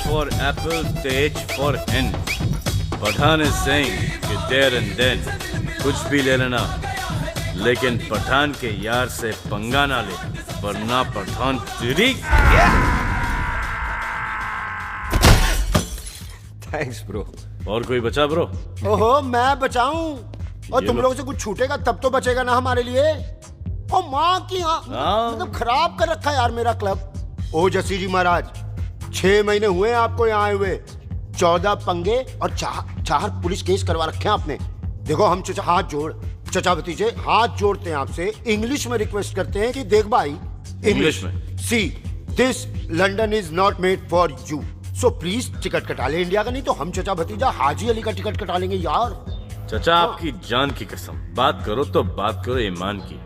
for apple, the H for hen. Pathan is saying कि there and then कुछ भी ले लेना, लेकिन पठान के यार से पंगा ना ले, वरना पठान तेरी। Thanks bro. और कोई बचा ब्रो? ओहो मैं बचाऊं और तुम लोगों से कुछ छूटेगा तब तो बचेगा ना हमारे लिए। ओ माँ की मतलब खराब कर रखा है यार मेरा क्लब। ओ जसी जी महाराज, 6 महीने हुए आपको यहाँ आए हुए, 14 पंगे और 4 पुलिस केस करवा रखे हैं आपने। देखो हम चचा भतीजे हाथ जोड़ते हैं आपसे, इंग्लिश में रिक्वेस्ट करते हैं कि देख भाई इंग्लिश में see this London is not made for you, so please ticket कटा ले इंडिया का, नहीं तो हम चचा भतीजा हाजी अली का टिकट कटा लेंगे यार। चचा आपकी जान की कसम, बात करो तो बात करो ईमान की।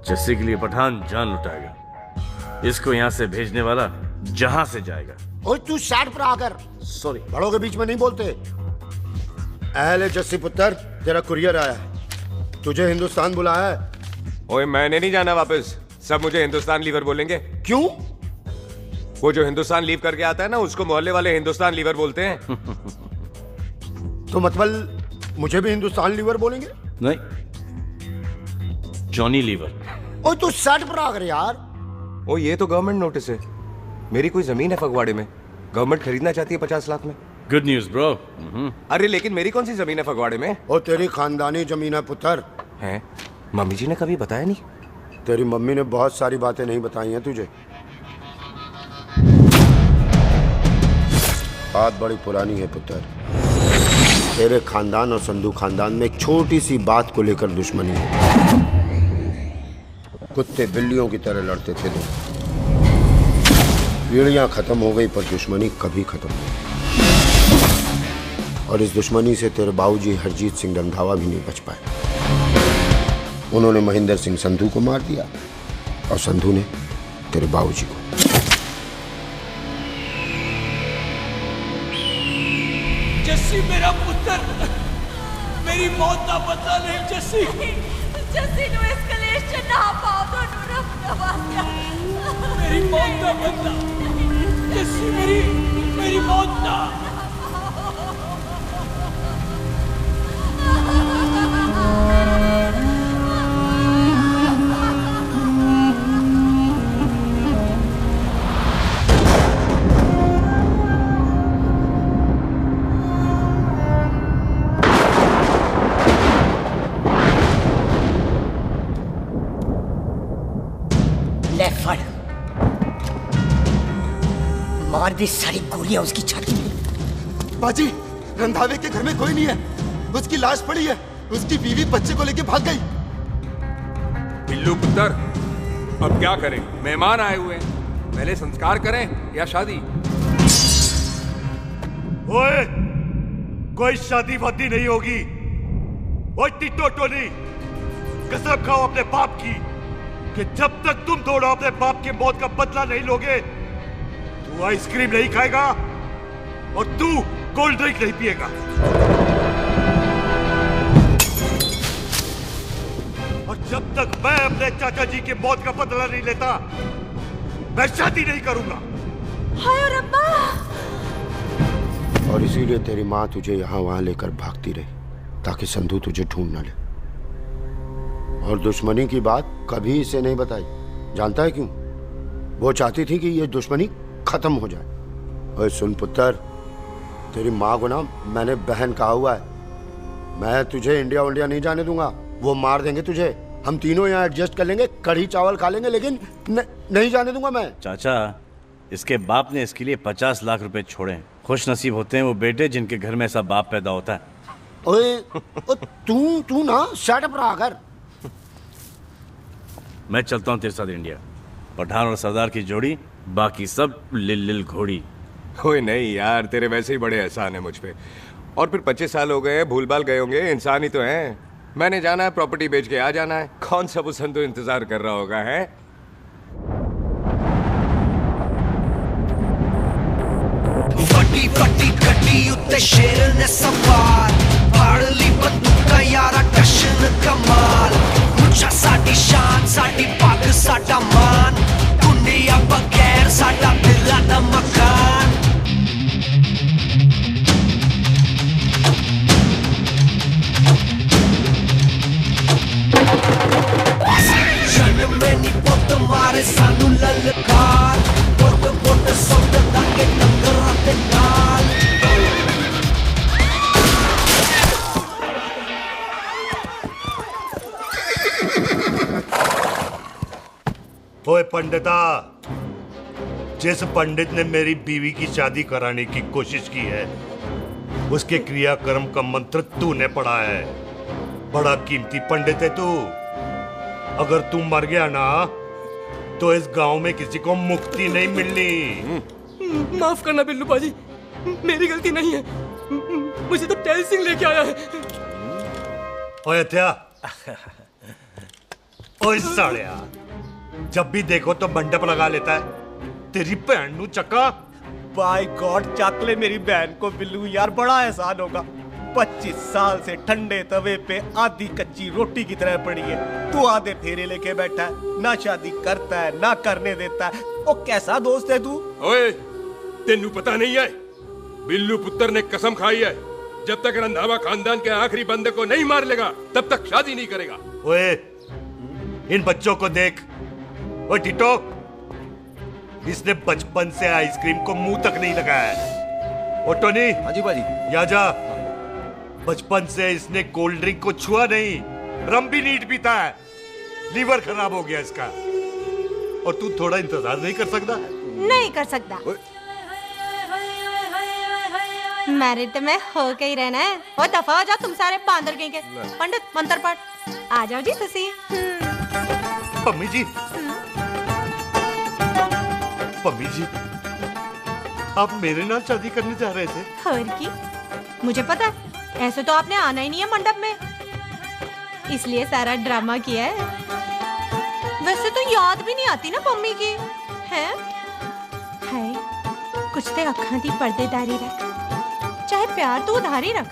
जस्सी के लिए पठान जान लुटाएगा, इसको यहाँ से भेजने वाला जहाँ से जाएगा। ओए तू साइड पर आकर, सॉरी बड़ों के बीच में नहीं बोलते। अहले जस्सी पुत्र, तेरा कुरियर आया है, तुझे हिंदुस्तान बुलाया है। ओए मैंने नहीं जाना वापस, सब मुझे हिंदुस्तान लीवर बोलेंगे। क्यों? वो जो हिंदुस्तान लीव करके आता है ना, उसको मोहल्ले वाले हिंदुस्तान लीवर बोलते हैं। तो मतलब मुझे भी हिंदुस्तान लीवर बोलेंगे? नहीं, जॉनी लीवर। ओए तू साइड पर आकर यार। ओ ये तो गवर्नमेंट नोटिस है, मेरी कोई जमीन है फगवाड़े में, गवर्नमेंट खरीदना चाहती है 50 लाख में। Good news bro. अरे लेकिन मेरी कौन सी जमीन है फगवाड़े में? ओ तेरी खानदानी जमीन है पुत्र। है? मम्मी जी ने कभी बताया नहीं? तेरी मम्मी ने बहुत सारी बातें नहीं बताई हैं तुझे। बात बड़ी पुरानी है पुत्र, तेरे खानदान और संधू खानदान में एक छोटी सी बात को लेकर दुश्मनी है। कुत्ते बिल्लियों की तरह लड़ते थे लोग, पीढ़ियां खत्म हो गई पर दुश्मनी कभी खत्म नहीं। और इस दुश्मनी से तेरे बाबूजी हरजीत सिंह रंधावा भी नहीं बच पाए। उन्होंने महेंद्र सिंह संधू को मार दिया और संधू ने तेरे बाबूजी को। जस्सी मेरा पुत्र, मेरी मौत का बदला ले जस्सी। जस्सी नु इस कलेश च ना पाओ तो रब नवाज़ा। मेरी मौत का बदला जस्सी, मेरी मौत का। मार दी सारी गोलियां उसकी छाती में। बाजी, रंधावे के घर में कोई नहीं है, उसकी लाश पड़ी है, उसकी बीवी बच्चे को लेके भाग गई। बिल्लू पुत्र, अब क्या करें? मेहमान आए हुए हैं, पहले संस्कार करें या शादी? ओए, कोई शादी वादी नहीं होगी। ओए टिटो नहीं, कसम खाओ अपने बाप की कि जब तक तुम दोनों अपने बाप की मौत का बदला नहीं लोगे, तू आइसक्रीम नहीं खाएगा और तू कोल्ड ड्रिंक नहीं पिएगा। और जब तक मैं अपने चाचा जी की मौत का बदला नहीं लेता, मैं शादी नहीं करूंगा। हाय रब्बा। और इसीलिए तेरी माँ तुझे यहाँ वहां लेकर भागती रही, ताकि संधू तुझे ढूंढ न ले। और दुश्मनी की बात कभी इसे नहीं बताई, जानता है क्यों? वो चाहती थी कि ये दुश्मनी खत्म हो जाए। ओए सुन पुत्र, तेरी माँ को ना मैंने बहन कहा हुआ है, मैं तुझे इंडिया नहीं जाने दूंगा। वो मार देंगे तुझे, हम तीनों यहाँ एडजस्ट कर लेंगे, कढ़ी चावल खा लेंगे, लेकिन नहीं जाने दूंगा मैं। चाचा, इसके बाप ने इसके लिए 50 लाख रुपए छोड़े हैं। खुश नसीब होते हैं वो बेटे जिनके घर में ऐसा बाप पैदा होता है। ओए तू ना शट अप रहा कर। मैं चलता हूँ तेरे साथ इंडिया। पठान और सरदार की जोड़ी, बाकी सब लिल घोड़ी। ओए नहीं यार, तेरे वैसे ही बड़े एहसान है मुझ पे। और फिर 25 साल हो गए, भूल भाल गए होंगे, इंसान ही तो हैं। मैंने जाना है, प्रॉपर्टी बेच के आ जाना है। कौन सा वो संधू इंतजार कर रहा होगा? है फटी फटी कटी उत्ते शेर ने सवार फाड़ ली बंदूक यारा टशन कमाल। मुझा साडी शान, साडी पग, साडा मान, दुनिया बगैर साडा दिल दा मकान। पंडिता, जिस पंडित ने मेरी बीवी की शादी कराने की कोशिश की है, उसके क्रियाकर्म का मंत्र तूने पढ़ा है। बड़ा कीमती पंडित है तू। अगर तू मर गया ना तो इस गांव में किसी को मुक्ति नहीं मिलनी। माफ करना बिल्लू बाजी, मेरी गलती नहीं है। मुझे तो टैल सिंह लेके आया है। ओए हत्या, ओए सालिया, जब भी देखो तो मंडप लगा लेता है। तेरी भैन नू चक्का। बाय गॉड, चक ले मेरी बहन को बिल्लू यार, बड़ा एहसान होगा। 25 साल से ठंडे तवे पे आधी कच्ची रोटी की तरह पड़ी है। तू आधे फेरे लेके बैठा है, ना शादी करता है ना करने देता है। ओ कैसा दोस्त है तू? ओए, तेनू पता नहीं है, बिल्लू पुत्र ने कसम खाई है, जब तक रंधावा खानदान के आखिरी बंदे को नहीं मार लेगा तब तक शादी नहीं करेगा। ओए, इन बच्चों को देख। ओए टिटो, इसने बचपन से आइसक्रीम को मुंह तक नहीं लगाया है। ओ टोनी। हाँ जी बाजी। या जा। बचपन से इसने कोल्ड ड्रिंक को छुआ नहीं, रम भी नीट पीता है। लीवर खराब हो गया इसका। और तू थोड़ा इंतजार नहीं कर सकता? नहीं कर सकता। मैरिड तो मैं हो के ही रहना है। ओ दफा हो जाओ तुम सारे बांदर कहीं के। पंडित मंत्र पढ़। आ जाओ जी तुसी। पम्मी जी, पम्मी जी, आप मेरे नाल शादी करने जा रहे थे? और की, मुझे पता है ऐसे तो आपने आना ही नहीं है मंडप में, इसलिए सारा ड्रामा किया है। वैसे तो याद भी नहीं आती ना पम्मी की है। हाय, कुछ ते अखां दी पर्देदारी रख, चाहे प्यार तो उधारी रख,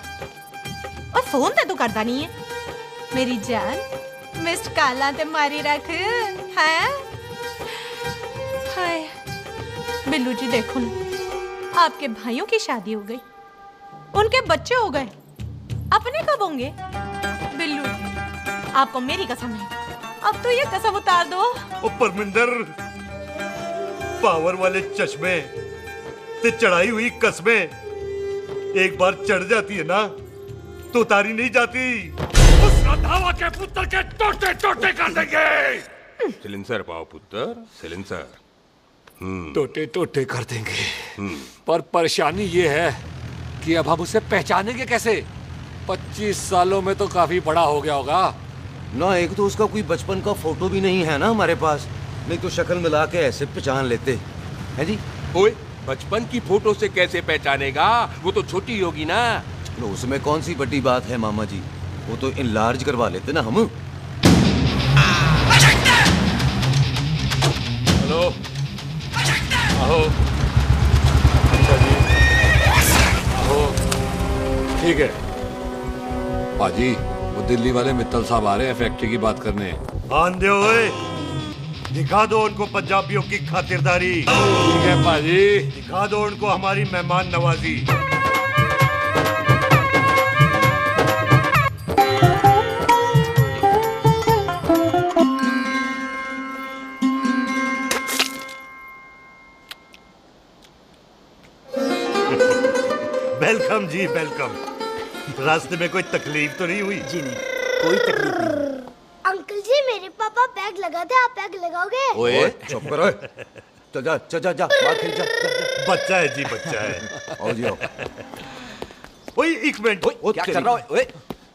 और फोन ते तू करता नहीं है। मेरी जान मिस्ड काला ते मारी रख है। हाय बिल्लू जी, देखो ना, आपके भाइयों की शादी हो गई, उनके बच्चे हो गए, अपने कब होंगे? बिल्लू जी, आपको मेरी कसम है, अब तो ये कसम उतार दो। ओ परमिंदर, पावर वाले चश्मे ते चढ़ाई हुई कस्में एक बार चढ़ जाती है ना तो उतारी नहीं जाती। उस रंधावा के पुत्र के टोटे टोटे कर देंगे। सिलेंसर पाओ पुत्र, सिलेंसर। टोटे टोटे कर देंगे, पर परेशानी ये है कि अब हम उसे पहचानेंगे कैसे? 25 सालों में तो काफी बड़ा हो गया होगा ना। एक तो उसका कोई बचपन का फोटो भी नहीं है ना हमारे पास, नहीं तो शक्ल मिला के ऐसे पहचान लेते हैं जी। ओए, बचपन की फोटो से कैसे पहचानेगा? वो तो छोटी होगी ना। तो उसमें कौन सी बड़ी बात है मामा जी, वो तो इनलार्ज करवा लेते ना हम। हेलो, आओ। आओ, ठीक है पाजी, वो दिल्ली वाले मित्तल साहब आ रहे हैं फैक्ट्री की बात करने। आंधे ओए, दिखा दो उनको पंजाबियों की खातिरदारी। ठीक है पाजी, दिखा दो उनको हमारी मेहमान नवाजी। वेलकम जी, वेलकम। रास्ते में कोई तकलीफ तो नहीं हुई? जी नहीं, कोई तकलीफ नहीं। अंकल जी, मेरे पापा पैग लगाते, आप पैग लगाओगे? ओए चुप करो। चल जा चल जा जा, बाहर खेल जा, जा, जा। बच्चा है जी, बच्चा है। आओ जी आओ। ओए एक मिनट, क्या कर रहा है? ओए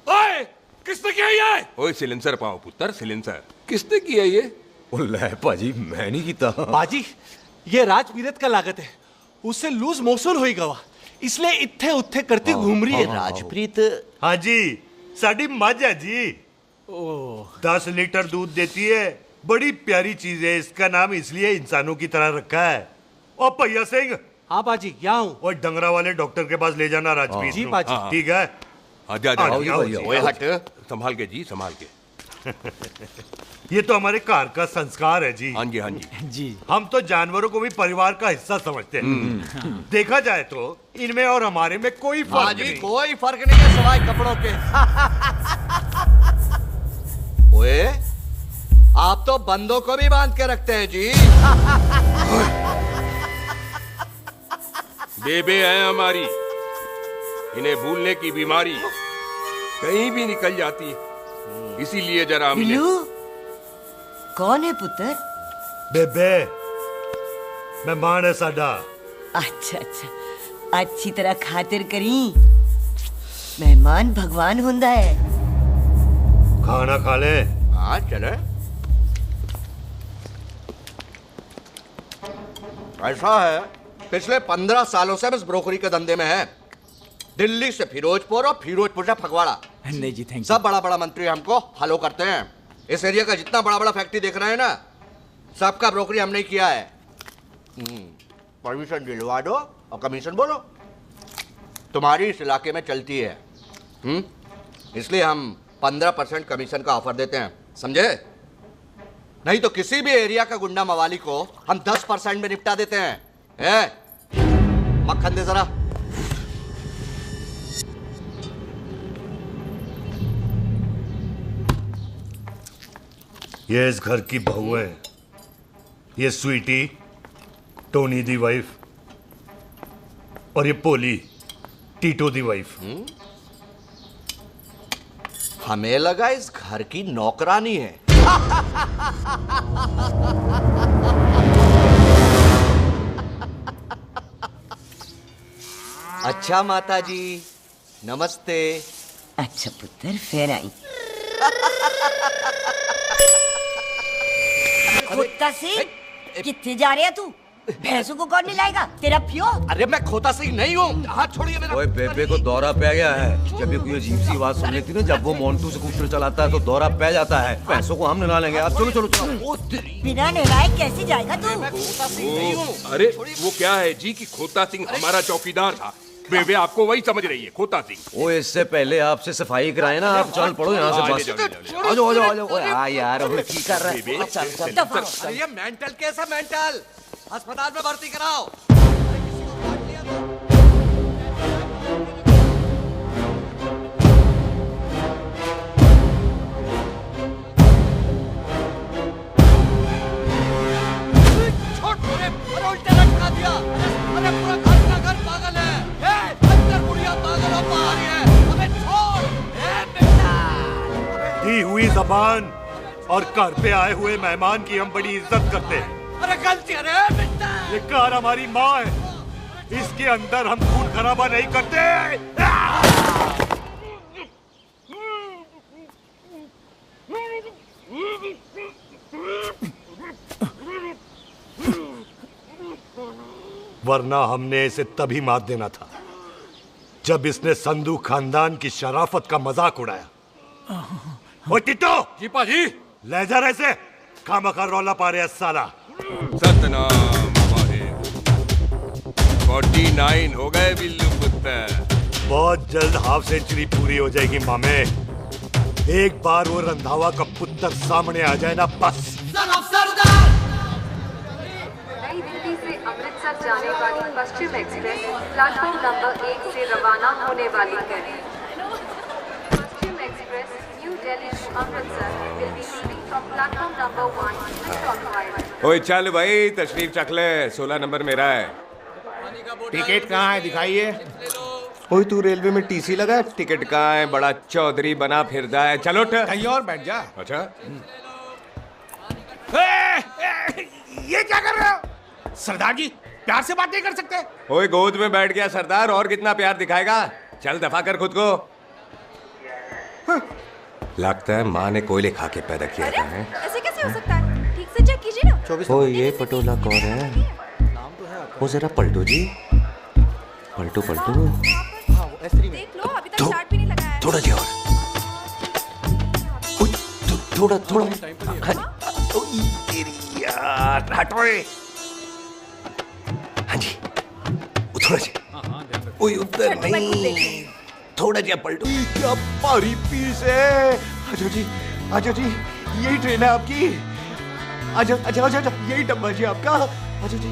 ओए, किसने किया ये? ओए सिलेंसर पाओ पुत्र, सिलेंसर। किसने किया ये? ले भाजी, मैं नहीं कीता। बाजी, ये राजवीरत का लागत है, उससे लूज मोशन होई गवा, इसलिए इत्थे उत्थे करती घूम रही है। राजप्रीत। हाँ जी, साड़ी मझ है जी। 10 लीटर दूध देती है, बड़ी प्यारी चीज है। इसका नाम इसलिए इंसानों की तरह रखा है। ओ भैया सिंह। हाँ बाजी, यहाँ हूँ। और डंगरा वाले डॉक्टर के पास ले जाना राजवीर। जी बाजी। ठीक है। आजा ओए हट, संभाल के जी, संभाल के। ये तो हमारे घर का संस्कार है जी। हाँ जी, हाँ जी जी। हम तो जानवरों को भी परिवार का हिस्सा समझते हैं। देखा जाए तो इनमें और हमारे में कोई फर्क नहीं। कोई फर्क नहीं है सिवाय कपड़ों के। ओए, आप तो बंदों को भी बांध के रखते हैं जी। बेबे है हमारी, इन्हें भूलने की बीमारी कहीं भी निकल जाती है, इसीलिए जरा बिल्लू, कौन है पुत्र? बेबे मेहमान है साडा। अच्छा अच्छा अच्छी तरह खातिर करी। मेहमान भगवान हुंदा है। खाना खा ले। हाँ चले। ऐसा है, पिछले 15 सालों से हम इस ब्रोकरी के धंधे में हैं। दिल्ली से फिरोजपुर और फिरोजपुर से फगवाड़ा। नहीं जी थैंक सब बड़ा बड़ा मंत्री हमको फॉलो करते हैं। इस एरिया का जितना बड़ा बड़ा फैक्ट्री देख रहे हैं ना, सबका ब्रोकरी हमने किया है। परमिशन दिलवा दो और कमीशन बोलो। तुम्हारी इस इलाके में चलती है। इसलिए हम 15% कमीशन का ऑफर देते हैं, समझे? नहीं तो किसी भी एरिया का गुंडा मवाली को हम 10% में निपटा देते हैं। मक्खन दे जरा। ये इस घर की बहू है। ये स्वीटी, टोनी दी वाइफ, और ये पोली, टीटो दी वाइफ। हमें लगा इस घर की नौकरानी है। अच्छा माता जी, नमस्ते। अच्छा पुत्र फिर आई। खोता सिंह कितने जा रहे है तू? भैंसों को कौन मिलाएगा? तेरा प्यो? अरे मैं खोता सिंह नहीं हूँ। हाथ छोड़िए मेरा। ओए बेबे को दौरा पै गया है। जब भी कोई अजीब सी आवाज सुन लेती ना, जब वो मोन्टू स्कूटर चलाता है तो दौरा पै जाता है। भैंसों को हम नहला लेंगे। आप चलो चलो चलो। बिना नहलाए कैसे जाएगा तू? अरे वो क्या है जी कि खोता सिंह हमारा चौकीदार था। बेबे आपको वही समझ रही है, खोता सिंह। ओ इससे पहले आपसे सफाई कराए ना। आप चल पड़ो यहाँ से बस। आ जाओ आ जाओ आ जाओ। ओए हाँ यार, अब की कर रहा है? चल ये मेंटल केस है, मेंटल। अस्पताल में भर्ती कराओ। उल्टे लटका दिया। अरे पूरा घर का घर पागल है। अंदर बुढ़िया पागल और बाहर है। अबे छोड़। बेटा दी हुई जबान और घर पे आए हुए मेहमान की हम बड़ी इज्जत करते हैं। अरे गलती है बेटा। ये कार हमारी माँ है। इसके अंदर हम खून खराबा नहीं करते। वरना हमने इसे तभी मार देना था जब इसने संधू खानदान की शराफत का मजाक उड़ाया। ओ टिट्टो जी पाजी, ले जा रहे से खामखा रौला पा रहे साला। सतनाम महादेव। 49 हो गए बिल्लू पुत्र। बहुत जल्द हाफ सेंचुरी पूरी हो जाएगी मामे। एक बार वो रंधावा का पुत्र सामने आ जाए ना, बस। नई दिल्ली से अमृतसर जाने वाली पश्चिम एक्सप्रेस प्लेटफॉर्म नंबर 1 से रवाना होने वाली है। Paschim express New Delhi to Amritsar will be leaving from platform number 1। ओए चल भाई, तशरीफ चख ले। 16 नंबर मेरा है। टिकट कहाँ है? दिखाइए। ओए तू रेलवे में टीसी लगा है? टिकट कहाँ है? बड़ा चौधरी बना फिरदा है। चलो कहीं और बैठ जा। अच्छा ये क्या कर रहे हो? सरदार जी प्यार से बात नहीं कर सकते? ओए गोद में बैठ गया सरदार, और कितना प्यार दिखाएगा? चल दफा कर खुद को। लगता है माँ ने कोयले खा के पैदा किया था। ऐसे कैसे हो सकता है? ठीक से चेक कीजिए ना। ओ ये पटोला कौन है? वो जरा पलटो जी, पलटो पलटो। देख लो, अभी तक चार्ट भी नहीं लगा है। थोड़ा जी और। थोड़ा थोड़ा। यार हटो। हाँ जी, थोड़ा जी। ओए उधर नहीं, थोड़ा जी पलटो। क्या भारी पीस है। आजो जी, आजो जी, यही ट्रेन है आपकी। आजो आजो आजो, यही डब्बा जी आपका। आजो जी,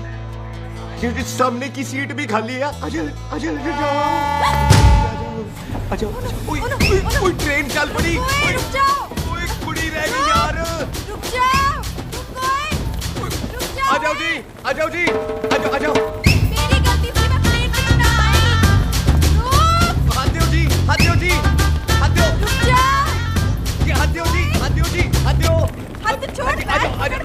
ये सामने की सीट भी खाली है। आजो आजो आजो। ओए ट्रेन चल पड़ी। रुक जाओ। ओए कुड़ी रह गई यार। रुक जाओ। आ जाओ जी, आ जाओ जी, आ जाओ आ जाओ। मेरी गलती थी, मैं प्लेन में ना आई। रुक। हाथ दो जी, हाथ दो जी, हाथ दो। रुक जा। ये हाथ दो जी, हाथ दो जी, हाथ दो। हाथ छोड़। आ जाओ आ जाओ।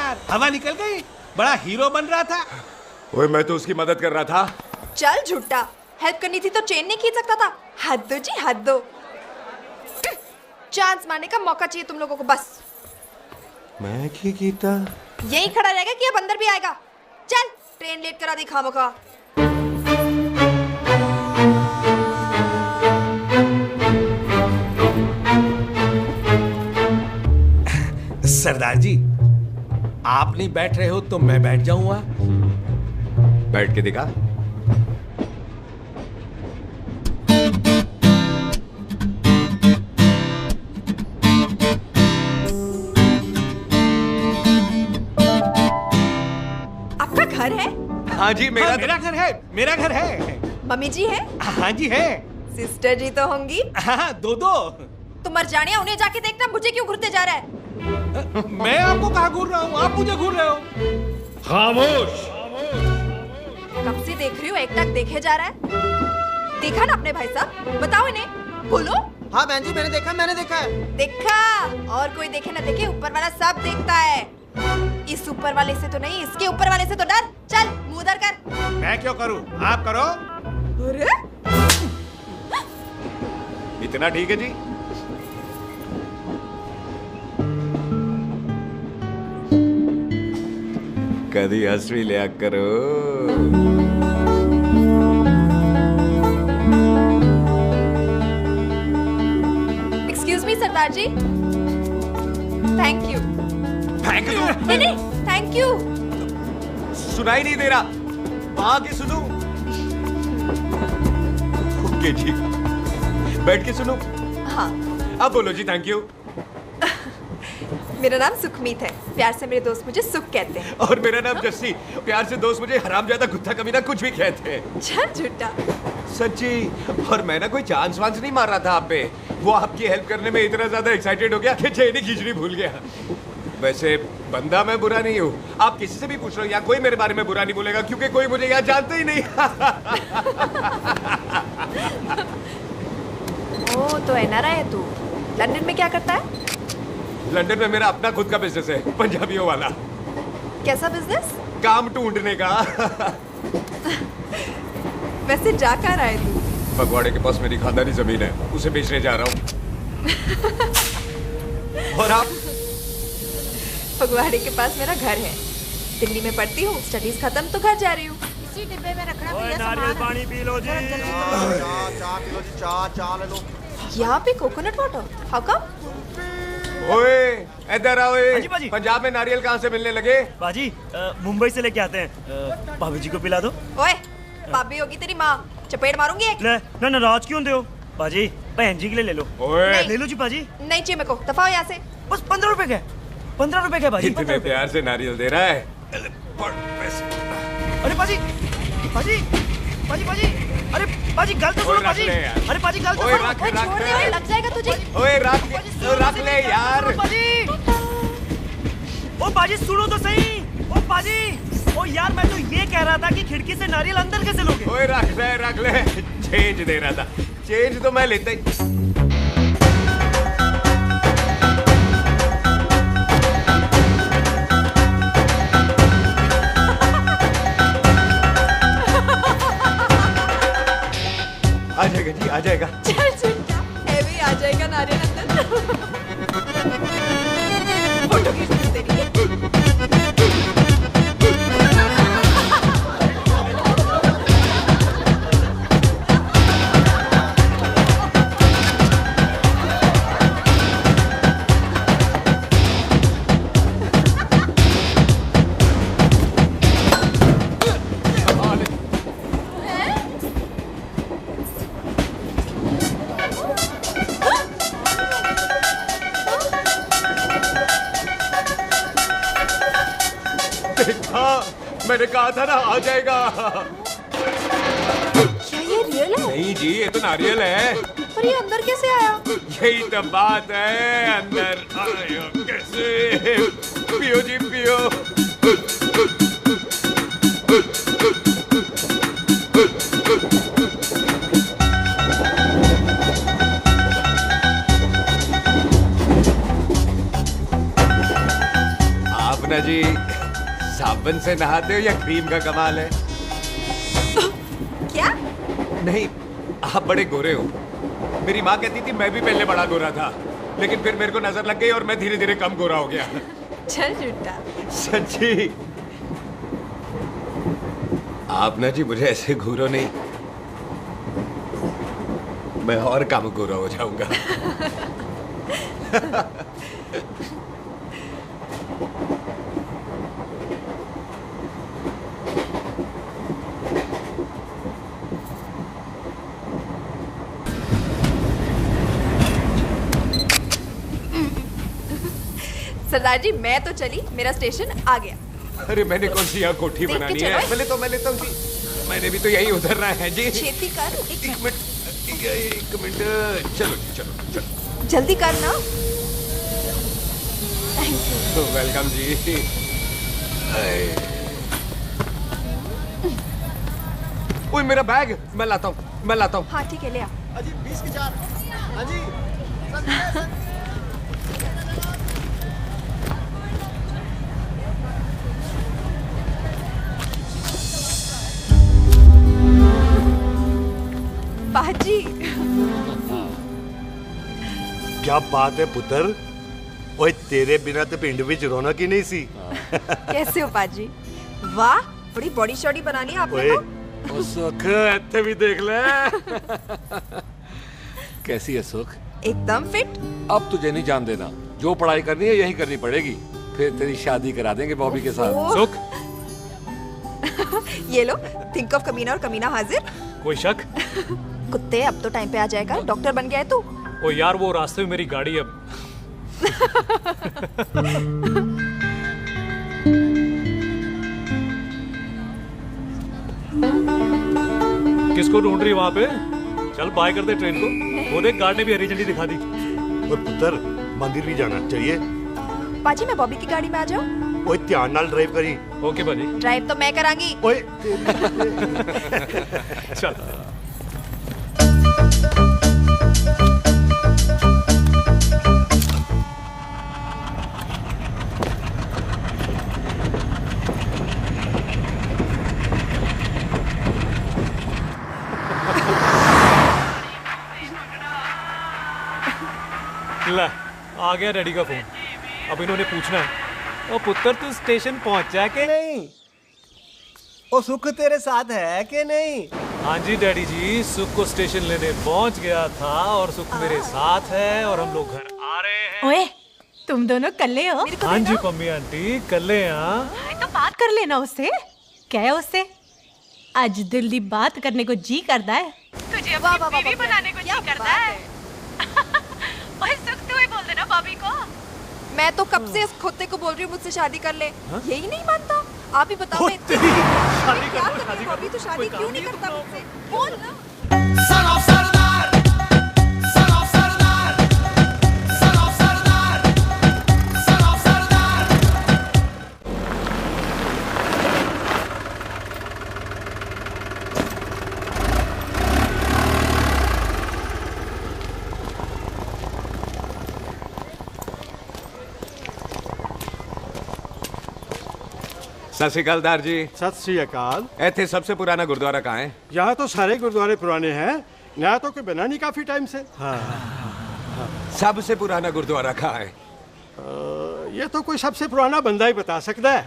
यार, हवा निकल गई। बड़ा हीरो बन रहा था। ओए मैं तो उसकी मदद कर रहा था। चल झूठा, हेल्प करनी थी तो चेन नहीं खींच सकता था। हद दो जी, हद दो। चांस मारने का मौका चाहिए तुम लोगों को बस। मैं की कीता यही खड़ा रहेगा कि अब अंदर भी आएगा? चल ट्रेन लेट करा दी खामोखा। सरदार जी, आप नहीं बैठ रहे हो तो मैं बैठ जाऊंगा। बैठ के दिखा। आपका घर है? हाँ जी, मेरा घर है। मेरा घर है। मम्मी जी है? हाँ जी है। सिस्टर जी तो होंगी? हाँ, दो। तुम मर जाने, उन्हें जाके देखना मुझे क्यों घूरते जा रहा है। मैं आपको कहाँ घूर रहा हूँ, आप मुझे घूर रहे हो। खामोश। कब से देख रही हो, एक टक देखे जा रहा है। देखा ना अपने भाई साहब, बताओ इन्हें, बोलो। हाँ बहन जी, मैंने देखा है। देखा? और कोई देखे ना देखे, ऊपर वाला सब देखता है। इस ऊपर वाले से तो नहीं, इसके ऊपर वाले से तो डर। चल मुंह उधर कर। मैं क्यों करूँ, आप करो। अरे इतना ठीक है जी। कभी हंस भी लिया करो। एक्सक्यूज मी सरदार जी। Thank you. Thank you? नहीं, थैंक यू। सुनाई नहीं दे रहा, आके सुनो। ओके जी, बैठ के सुनो। हाँ। अब बोलो जी थैंक यू। मेरा नाम सुखमीत है, प्यार से मेरे दोस्त मुझे सुख कहते हैं। और मेरा नाम जस्सी, प्यार से दोस्त मुझे हरामजादा, कुत्ता कमीना कुछ भी कहते हैं। चल झूठा। सच्ची। और मैं ना कोई चांस वांस नहीं मार रहा था आप पे, वो आपकी हेल्प करने में इतना ज्यादा एक्साइटेड हो गया कि चेन खींचनी भूल गया। वैसे बंदा मैं बुरा नहीं हूँ, आप किसी से भी पूछ लो, यहाँ कोई मेरे बारे में बुरा नहीं बोलेगा क्योंकि कोई मुझे यहाँ जानते ही नहीं। ओ तो एनआरआई है तू। लंदन में क्या करता है? लंदन में मेरा अपना खुद का बिजनेस है, पंजाबियों वाला। कैसा बिजनेस? काम ढूंढने का। वैसे जा कहाँ रहा है तू? फगवाड़े के पास मेरी खानदानी जमीन है, उसे बेचने जा रहा हूँ। और आप? फगवाड़े के पास मेरा घर है, दिल्ली में पढ़ती हूँ, स्टडीज खत्म तो घर जा रही हूँ। इसी डिब्बे में रखना भैया, नारियल पानी पी लो जी। चाय पी लो जी, चाय ले लो। यहाँ पे कोकोनट वाटर, हाउ कम? ओए इधर आओ। पंजाब में नारियल कहाँ से मिलने लगे? बाजी मुंबई से लेके आते हैं, भाभी जी को पिला दो। ओए भाभी होगी तेरी माँ, चपेट मारूंगी एक। ना नाराज क्यों हो बाजी, बहन जी के लिए ले लो। ओए ले लो जी बाजी। नहीं चाहिए मेरे को, दफा हो यहाँ से। बस 15 रुपए के, 15 रुपए के बाजी। इतने प्यार से नारियल दे रहा है। अरे बाजी, बाजी, बाजी, बाजी, अरे बाजी गल तो सुनो बाजी। अरे बाजी गल तो सुनो। ओए छोड़ दे, ओए लग जाएगा तुझे। ओए रख ले यार। बाजी, ओ बाजी सुनो तो सही। ओ बाजी, ओ यार मैं तो ये कह रहा था कि खिड़की से नारियल अंदर कैसे लोगे? ओए रख ले। चेंज दे रहा था, चेंज तो मैं लेता ही। आ जाएगा जी, आ जाएगा। चल चिंता, भी आ जाएगा नारियल अंदर। फोटो खींच ली तेरी। मैंने कहा था ना आ जाएगा। क्या ये रियल है? नहीं जी, ये तो नारियल है। पर ये अंदर कैसे आया? यही तो बात है, अंदर आया कैसे? पियो जी पियो। आपने आपना जी साबुन से नहाते हो या क्रीम का कमाल है? क्या? नहीं, आप बड़े गोरे हो। मेरी माँ कहती थी मैं भी पहले बड़ा गोरा था, लेकिन फिर मेरे को नजर लग गई और मैं धीरे धीरे कम गोरा हो गया। चल झूठा। सच्ची? आप ना जी मुझे ऐसे घूरो नहीं, मैं और कम गोरा हो जाऊंगा। सरदार जी मैं तो चली, मेरा स्टेशन आ गया। अरे मैंने कौन सी यहाँ कोठी देख के बनानी चलो। है? मैं लेता हूँ जी। मैंने भी तो यही उतरना है जी। छेती कर। एक मिनट। चलो जी, चलो। जल्दी कर ना। Thank you. वेलकम जी। ओए मेरा बैग मैं लाता हूँ। हाँ ठीक है, ले आ। अजी 20 की 4। हाँ जी। बाजी। क्या बात है पुत्र? ओए तेरे बिना तो पिंड विच रौनक ही नहीं सी। कैसे हो बाजी? वाह, बड़ी बॉडी शॉडी बना ली आपने तो। ओ सुख ऐसे भी देख ले। कैसी है सुख? एकदम फिट। अब तुझे नहीं जान देना, जो पढ़ाई करनी है यही करनी पड़ेगी, फिर तेरी शादी करा देंगे बॉबी के साथ। सुख ये लो, थिंक ऑफ कमीना और कमीना हाजिर। कोई शक? कुत्ते अब तो टाइम पे आ जाएगा, डॉक्टर बन गया है तू। ओ यार वो रास्ते में मेरी गाड़ी अब। किसको ढूंढ रही वहां पे? चल बाय कर दे ट्रेन को। वो देख गार्ड ने भी हरी झंडी दिखा दी। ओए पुत्र मंदिर भी जाना चाहिए। बाजी मैं बॉबी की गाड़ी में आ जाऊं? ओए ध्यान नाल ड्राइव करी। ओके बाजी। ड्राइव तो मैं करांगी। ओए चल। ला, आ गया डैडी का फोन। अब इन्होंने पूछना है, ओ पुत्र तू स्टेशन पहुंचा के नहीं? ओ सुख तेरे साथ है कि नहीं? हाँ जी डैडी जी, सुख को स्टेशन लेने पहुंच गया था और सुख मेरे साथ है और हम लोग घर आ रहे हैं। ओए, तुम दोनों कल्ले हो? हाँ जी पम्मी आंटी, कल्ले हैं। तो बात कर लेना उससे। क्या है उससे? आज दिल दी बात करने को जी करता है। तुझे अपनी बीवी बनाने को जी करता है। ओए सुख, तू ही बोल देना बॉबी को। मैं तो कब से इस खोते को बोल रही हूँ मुझसे शादी कर ले। यही नहीं मानता। आप ही बताओ मैं क्या करूँ? बॉबी तो शादी क्यों नहीं करता मुझसे? बोल ना। सत श्री अकाल दार जी। सत श्री अकाल। ऐथे सबसे पुराना गुरुद्वारा कहाँ है? यहाँ तो सारे गुरुद्वारे पुराने हैं, नया तो कोई बना नहीं काफी टाइम से। हाँ। सबसे पुराना गुरुद्वारा कहाँ है? ये तो कोई सबसे पुराना बंदा ही बता सकता है।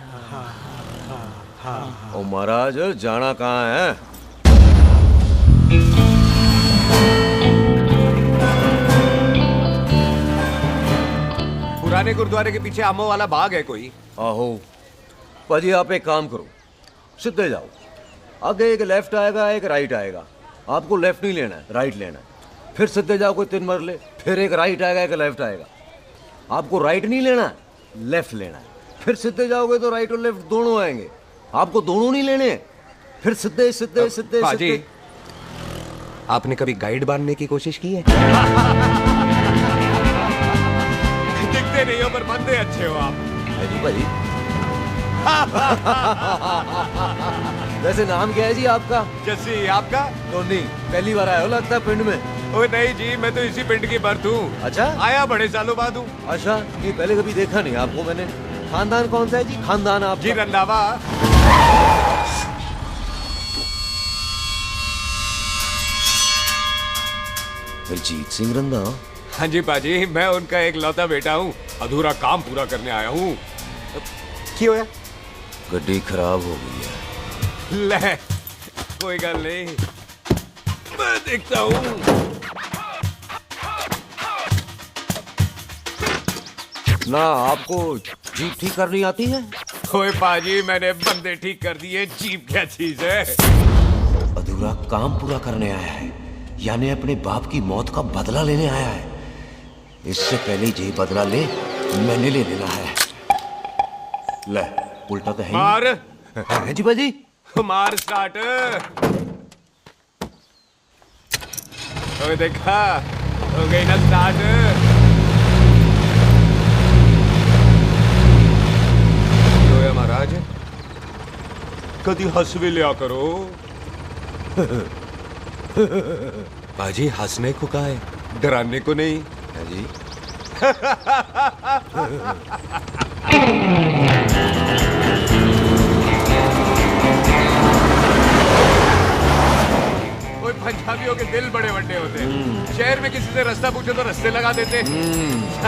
ओ महाराज जाना कहाँ है? पुराने गुरुद्वारे के पीछे आमों वाला बाग है कोई? आहो पाजी, आप एक काम करो, सीधे जाओ। आगे एक लेफ्ट आएगा, एक राइट आएगा। आपको लेफ्ट नहीं लेना है, राइट लेना है। फिर सीधे जाओ कोई 3 मरले, फिर एक राइट आएगा, एक लेफ्ट आएगा। आपको राइट नहीं लेना है, लेफ्ट लेना है। फिर सीधे जाओगे तो राइट और लेफ्ट दोनों आएंगे। आपको दोनों नहीं लेने, फिर सीधे सीधे सीधे पाजी, आपने कभी गाइड बांधने की कोशिश की है? दिखते नहीं हो पर बंदे अच्छे हो आप। जी भाई। वैसे नाम क्या है जी आपका? जस्सी। आपका? टोनी। पहली बार आया हो लगता है पिंड में। ओए नहीं जी, मैं तो इसी पिंड की बर्थ हूँ। अच्छा? आया बड़े सालों बाद हूँ। अच्छा, ये पहले कभी देखा नहीं आपको मैंने। खानदान कौन सा है जी? खानदान आप जी रंधावा। अरिजीत सिंह रंधावा? हाँ जी पाजी, मैं उनका एक लौता बेटा हूँ। अधूरा काम पूरा करने आया हूँ। क्यों है? गड्डी खराब हो गई है। ले, कोई गल नहीं, मैं देखता हूँ। ना आपको जीप ठीक करनी आती है? ओए पाजी, मैंने बंदे ठीक कर दिए, जीप क्या चीज है? अधूरा काम पूरा करने आया है, यानी अपने बाप की मौत का बदला लेने आया है। इससे पहले ये बदला ले, मैंने ले लेना है। ले, उल्टा तो है मार। है जी बाजी। मार स्टार्ट। ओए देखा, हो गई ना स्टार्ट। महाराज, कभी हंस भी लिया करो। बाजी, हंसने को कहा है, डराने को नहीं है जी। कोई पंजाबियों के दिल बड़े बड़े होते हैं। शहर में किसी से रास्ता पूछो तो रास्ते लगा देते।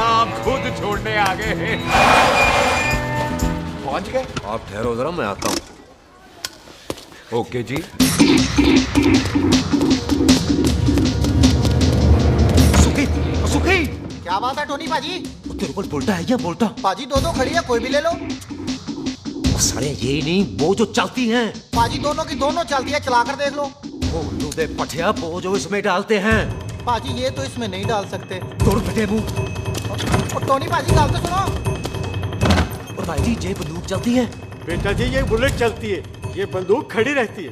आप खुद छोड़ने आ गए। पहुंच गए? आप ठहरो जरा, मैं आता हूं। ओके जी। सुखी, सुखी। क्या बात है टोनी पाजी? तेरे को बोलता है या बोलता? पाजी दो खड़ी है, कोई भी ले लो। सारे यही नहीं, वो जो चलती हैं। पाजी दोनों की दोनों चलती है, चला कर देख लो। ओ दे पठिया, वो जो इसमें डालते हैं। पाजी ये तो इसमें नहीं डाल सकते। तोड़ बेटे मुंह। और टोनी पाजी गाल तो सुनो। और भाई जी, ये बंदूक चलती है? बेटा जी, ये बुलेट चलती है, ये बंदूक खड़ी रहती है।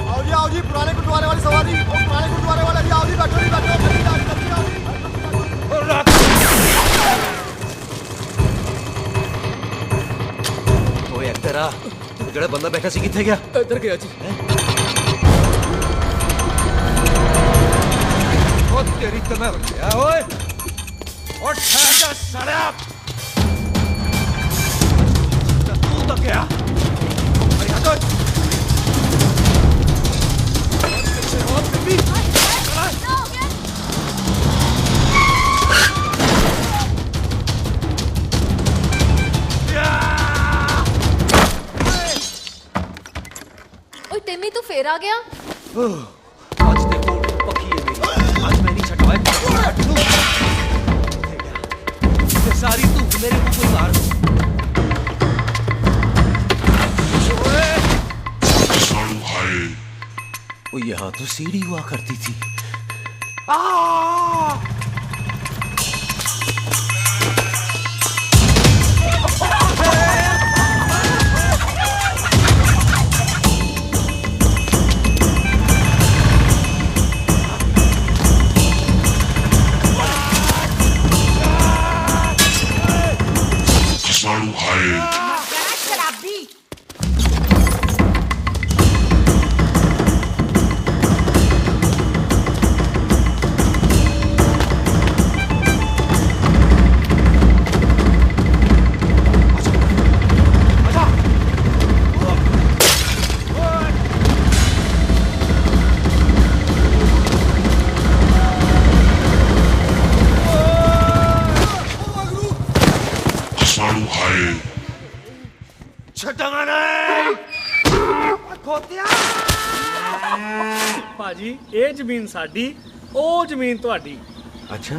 आओ जी, पुराने गुरुद्वारे वाली सवारी। पुराने गुरुद्वारे वाले जी, आओ जी, बैठो जी, बैठो। ओए तेरा जेड़ा बंदा बैठा सी किथे गया? इधर गया जी। ओ तेरी तो मैं गया। ओए और ठहर जा साला। तू तो गया। अरे आ तो टिम्मी तू फेर आ गया। आज देखो पकी है मेरी, आज मैं नहीं छटवाए। सारी तू मेरे मुंह को मार। वो यहाँ तो सीढ़ी हुआ करती थी। पाजी ये जमीन साडी, ओ जमीन तुहाडी। अच्छा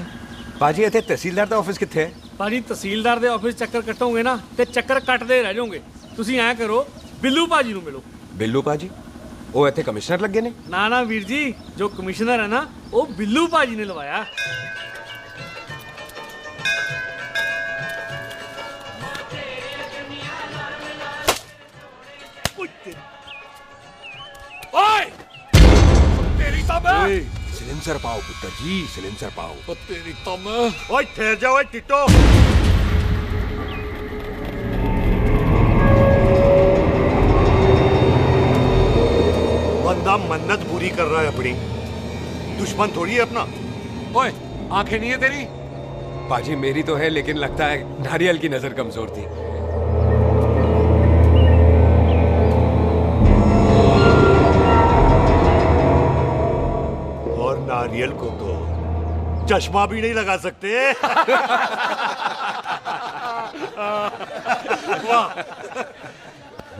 पाजी, इत्थे तहसीलदार दा ऑफिस कित्थे है? पाजी तहसीलदार दे ऑफिस चक्कर कटोगे ना ते चक्कर कटदे रह जाओगे। तुसी ऐ करो, बिल्लू पाजी नू मिलो। बिल्लू पाजी? ओ इत्थे कमिश्नर लगे ने? ना ना वीर जी, जो कमिश्नर है ना वो बिल्लू पाजी ने लवाया। ओए! तेरी तो मैं! सिलेंसर पाओ पुत्र जी, सिलेंसर पाओ। तेरी तो मैं। ओए ठहर जाओ, ओए टिट्टो। बंदा मन्नत पूरी कर रहा है अपनी, दुश्मन थोड़ी है अपना। ओए, आंखें नहीं है तेरी? पाजी मेरी तो है, लेकिन लगता है नारियल की नजर कमजोर थी। और नारियल को तो चश्मा भी नहीं लगा सकते। वाह,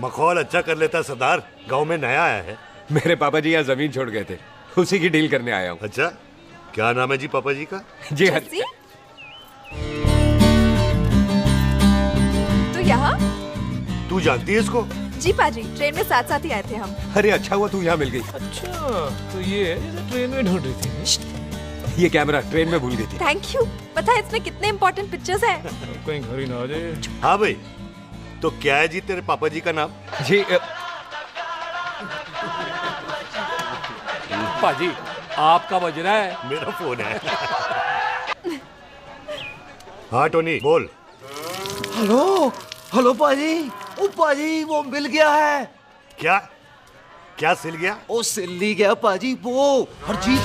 मखौल अच्छा कर लेता सरदार। गांव में नया आया है। मेरे पापा जी यहाँ जमीन छोड़ गए थे, उसी की डील करने आया हूँ। अच्छा, क्या नाम है जी पापा जी का? जी हाँ। तो यहाँ? तू जानती है इसको? जी पाजी, ट्रेन में साथ साथ ही आए थे हम। अरे अच्छा हुआ तू यहाँ मिल गई। अच्छा, तो ये ट्रेन में ढूंढ रही थी। ये कैमरा ट्रेन में भूल गई थी। Thank you. पता है इसमें कितने इम्पोर्टेंट पिक्चर्स हैं। कहीं घर ही ना आ जाए। हाँ भाई, तो क्या है जी तेरे पापा जी का नाम? जी पाजी, आपका बज रहा है। मेरा फोन है। हाँ टोनी बोल। हेलो हेलो पाजी। ओ पाजी, वो मिल गया है। क्या क्या सिल गया? ओ सिल्ली गया पाजी, वो हरजीत।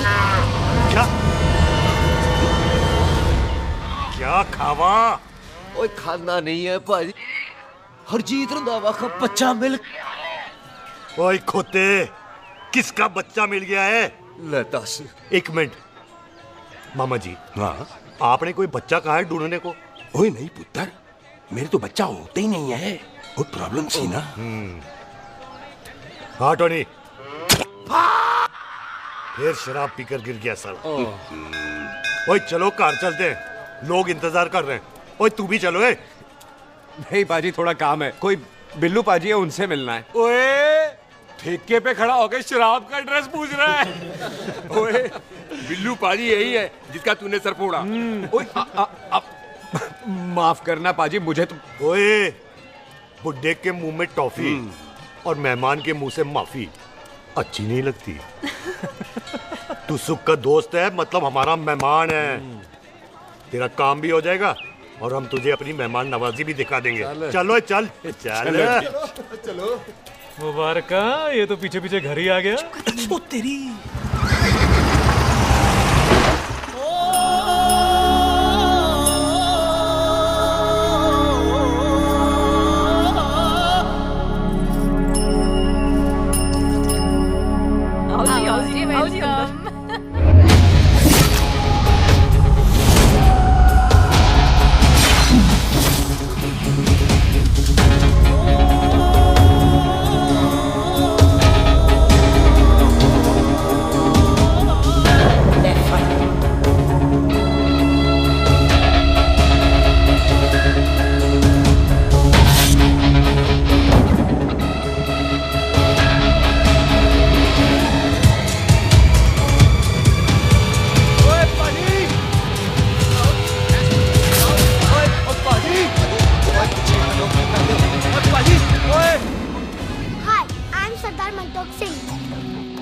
क्या क्या खावा? ओए खाना नहीं है पाजी, हरजीत रंधावा का बच्चा मिल। ओए खोते, किसका बच्चा मिल गया है? ले दस। एक मिनट मामा जी। हाँ, आपने कोई बच्चा कहा है ढूंढने को? ओए नहीं पुत्र, मेरे तो बच्चा होता ही नहीं है। बहुत प्रॉब्लम थी ना। हाँ टोनी, फिर शराब पीकर गिर गया साला। ओए चलो कार चलते हैं, लोग इंतजार कर रहे हैं। ओए तू भी चलो। नहीं पाजी, थोड़ा काम है। कोई बिल्लू पाजी है, उनसे मिलना है। ओए, ठेके पे खड़ा होकर शराब का एड्रेस पूछ रहा है। ओए, बिल्लू पाजी यही है जिसका तूने सर फोड़ा। ओए, माफ करना पाजी, मुझे तो। ओए, बुड्ढे के मुंह में टॉफी और मेहमान के मुंह से माफी अच्छी नहीं लगती। तू सुख का दोस्त है, मतलब हमारा मेहमान है। तेरा काम भी हो जाएगा और हम तुझे अपनी मेहमान नवाजी भी दिखा देंगे। चलो चल चल चलो। मुबारक, ये तो पीछे पीछे घर ही आ गया। ओ तेरी।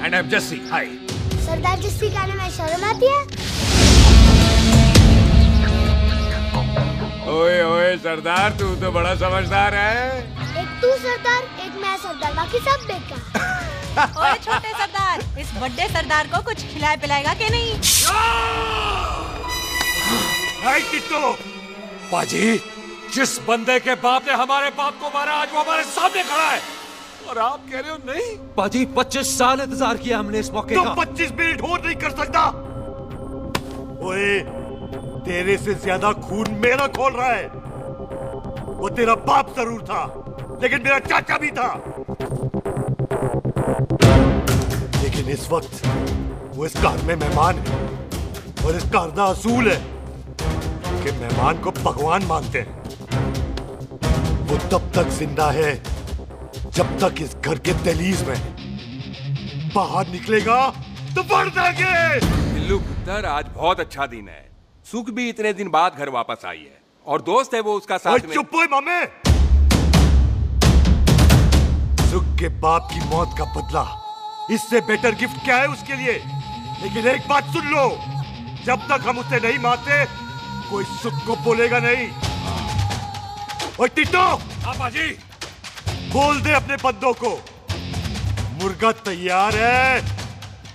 And I'm Jesse. Hi. सरदार जस्सी कहने में शर्म आती है? ओए ओए सरदार, तू तो बड़ा समझदार है। एक तू सरदार, एक मैं सरदार, बाकी सब बेकार। ओए छोटे सरदार, इस बड़े सरदार को कुछ खिलाए पिलाएगा कि नहीं? टिट्टो, पाजी, जिस बंदे के बाप ने हमारे बाप को मारा, आज वो हमारे सामने खड़ा है और आप कह रहे हो नहीं? पाजी 25 साल इंतजार किया हमने इस मौके का। 25 मिनट और नहीं कर सकता। ओए, तेरे से ज्यादा खून मेरा खोल रहा है। वो तेरा बाप जरूर था, लेकिन मेरा चाचा भी था। लेकिन इस वक्त वो इस कार में मेहमान है और इस कार का असूल है कि मेहमान को भगवान मानते हैं। वो तब तक जिंदा है जब तक इस घर के दहलीज में। बाहर निकलेगा तो बढ़ जाएंगे। बिल्लू पुत्र, आज बहुत अच्छा दिन है। सुख भी इतने दिन बाद घर वापस आई है और दोस्त है वो उसका साथ में। चुप हो मामे। सुख के बाप की मौत का बदला, इससे बेटर गिफ्ट क्या है उसके लिए? लेकिन एक बात सुन लो, जब तक हम उसे नहीं मारते कोई सुख को बोलेगा नहीं। ओए टिट्टो, पाजी, बोल दे अपने बंदों को मुर्गा तैयार है,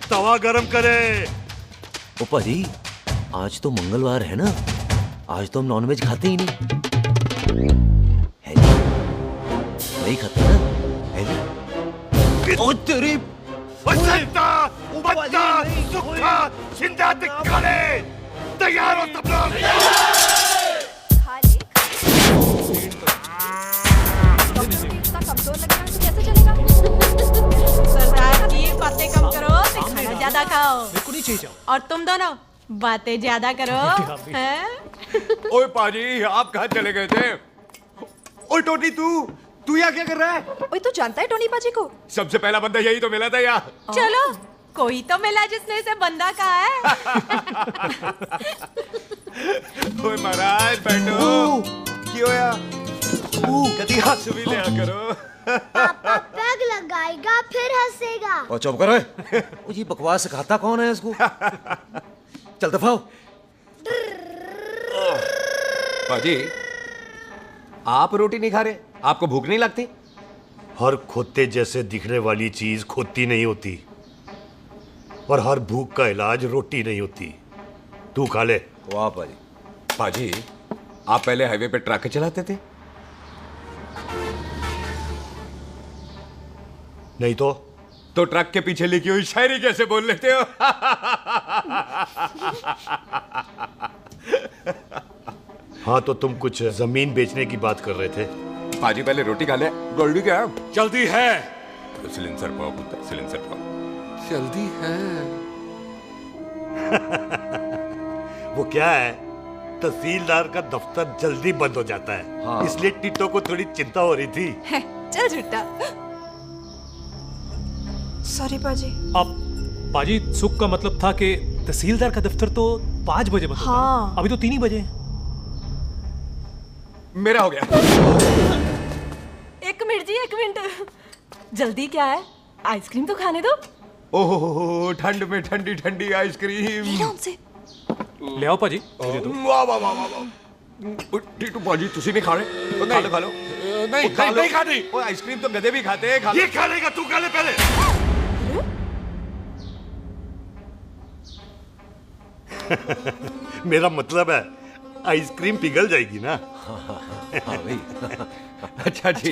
तवा गरम करे। ओ पाजी, आज तो मंगलवार है ना, आज तो हम नॉनवेज खाते ही नहीं है जी? नहीं खाते ना है जी? ओ तेरी बच्चा सुखा जिंदा दिखाने तैयार हो सब लोग। कमजोर लग रहा है तो कैसे चलेगा? सरदार जी बातें कम करो, खाना ज्यादा खाओ। बिल्कुल नहीं चाहिए। और तुम दोनों बातें ज्यादा करो। हैं? ओए पाजी, आप कहाँ चले गए थे? ओए टोनी, तू यहाँ क्या कर रहा है? ओए तू जानता है टोनी पाजी को? सबसे पहला बंदा यही तो मिला था यार। चलो कोई तो मिला जिसने इसे बंदा कहा है। ओए महाराज बैठो। क्यों यार? कभी हंस भी लिया करो। पापा पैग लगाएगा फिर हंसेगा। और चुप करो। ओ ये बकवास सिखाता कौन है इसको? चल दफाओ। पाजी, आप रोटी नहीं खा रहे? आपको भूख नहीं लगती? हर खोते जैसे दिखने वाली चीज खोती नहीं होती और हर भूख का इलाज रोटी नहीं होती। तू खा ले। वाह पाजी। पाजी, आप पहले हाईवे पे ट्रक चलाते थे? नहीं तो ट्रक के पीछे लिखी हुई शायरी कैसे बोल लेते हो? हाँ तो तुम कुछ जमीन बेचने की बात कर रहे थे। पाजी पहले रोटी खा ले। गोल्डी क्या जल्दी है? सिलेंसर पाओ पुत्र, सिलेंसर पाओ। जल्दी है। वो क्या है, तहसीलदार का दफ्तर जल्दी बंद हो जाता है। हाँ। इसलिए टिट्टो को थोड़ी चिंता हो रही थी। चल झूठा। सॉरी पाजी। अब पाजी सुख का मतलब था कि तहसीलदार का दफ्तर तो 5 बजे बंद होता है। हाँ। अभी तो 3 ही बजे। मेरा हो गया। एक मिनट जी, एक मिनट। जल्दी क्या है? आइसक्रीम तो खाने दो। ओह ठंड में ठंडी ठंडी आइसक्रीम। ले आओ पाजी। वाह वाह वाह वाह। टीटू पाजी तुसी नहीं खा रहे? खा लो खा लो। नहीं नहीं खाती। वो आइसक्रीम तो गधे भी खाते हैं। ये खा लेगा, तू खा ले पहले। मेरा मतलब है आइसक्रीम पिघल जाएगी ना। हाँ भाई। अच्छा जी।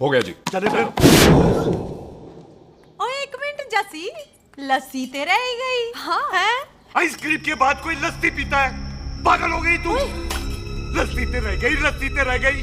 हो गया जी। चले फिर। ओ एक मिनट जसी, लस्सी ते रह गई। हाँ है? आइसक्रीम के बाद कोई लस्सी पीता है? पागल हो गई तू? लस्सी ते रह गई, लस्सी ते रह गई।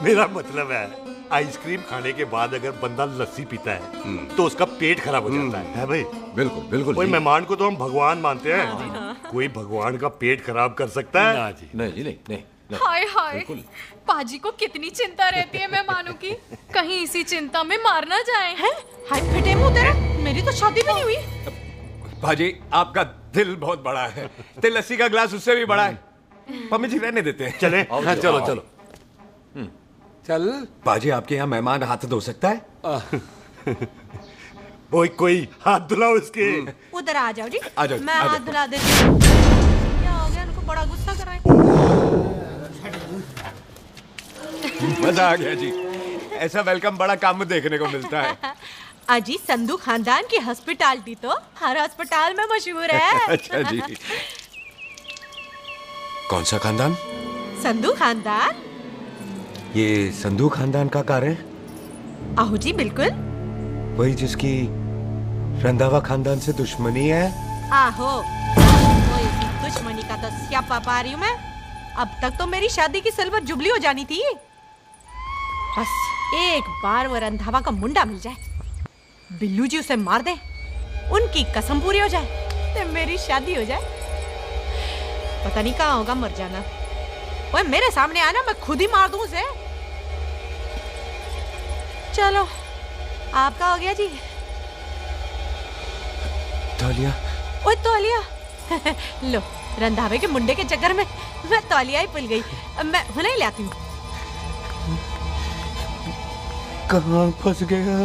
मेरा मतलब है आइसक्रीम खाने के बाद अगर बंदा लस्सी पीता है तो उसका पेट खराब हो जाता है भाई? बिल्कुल बिल्कुल। कोई मेहमान को तो हम भगवान मानते हैं। कोई भगवान का पेट खराब कर सकता है? ना जी। नहीं जी, नहीं नहीं। हाय हाय, पाजी को कितनी चिंता रहती है मेहमानों की। कहीं इसी चिंता में मार ना जाए। हैं? हाय फिटे मुंह तेरा, मेरी तो शादी भी नहीं हुई। पाजी आपका दिल बहुत बड़ा है। ते लस्सी का ग्लास उससे भी बड़ा है। मम्मी जी रहने देते हैं। चले। हाँ चलो चलो। चल। पाजी आपके यहाँ मेहमान हाथ धो सकता है? कोई हाथ धुलाओ इसके। उधर आ जाओ जी। आ जाओ, मैं आ हाथ जाओ। धुला देती हूँ। क्या हो गया, उनको बड़ा गुस्सा कर रहे हैं। मजा आ गया जी। ऐसा वेलकम बड़ा काम देखने को मिलता है। अजी संधू खानदान की हॉस्पिटैलिटी तो हर अस्पताल में मशहूर है। अच्छा जी। कौन सा खानदान? संधू खानदान। ये संधू खानदान का कार है? आहो जी बिल्कुल। वही जिसकी रंधावा खानदान से दुश्मनी है? आहो, वो इसी दुश्मनी का तो स्यापा पा रही हूँ मैं। अब तक तो मेरी शादी की सिल्वर जुबली हो जानी थी। बस एक बार वो रंधावा का मुंडा मिल जाए, बिल्लू जी उसे मार दे, उनकी कसम पूरी हो जाए तो मेरी शादी हो जाए। पता नहीं कहाँ होगा मर जाना। ओए मेरे सामने आना, मैं खुद ही मार दूं उसे। चलो आपका हो गया जी। तौलिया। ओए तौलिया। लो रंधावे के मुंडे के चक्कर में मैं तौलिया ही भूल गई। मैं हुने ही लाती हूँ। कहाँ फंस गया?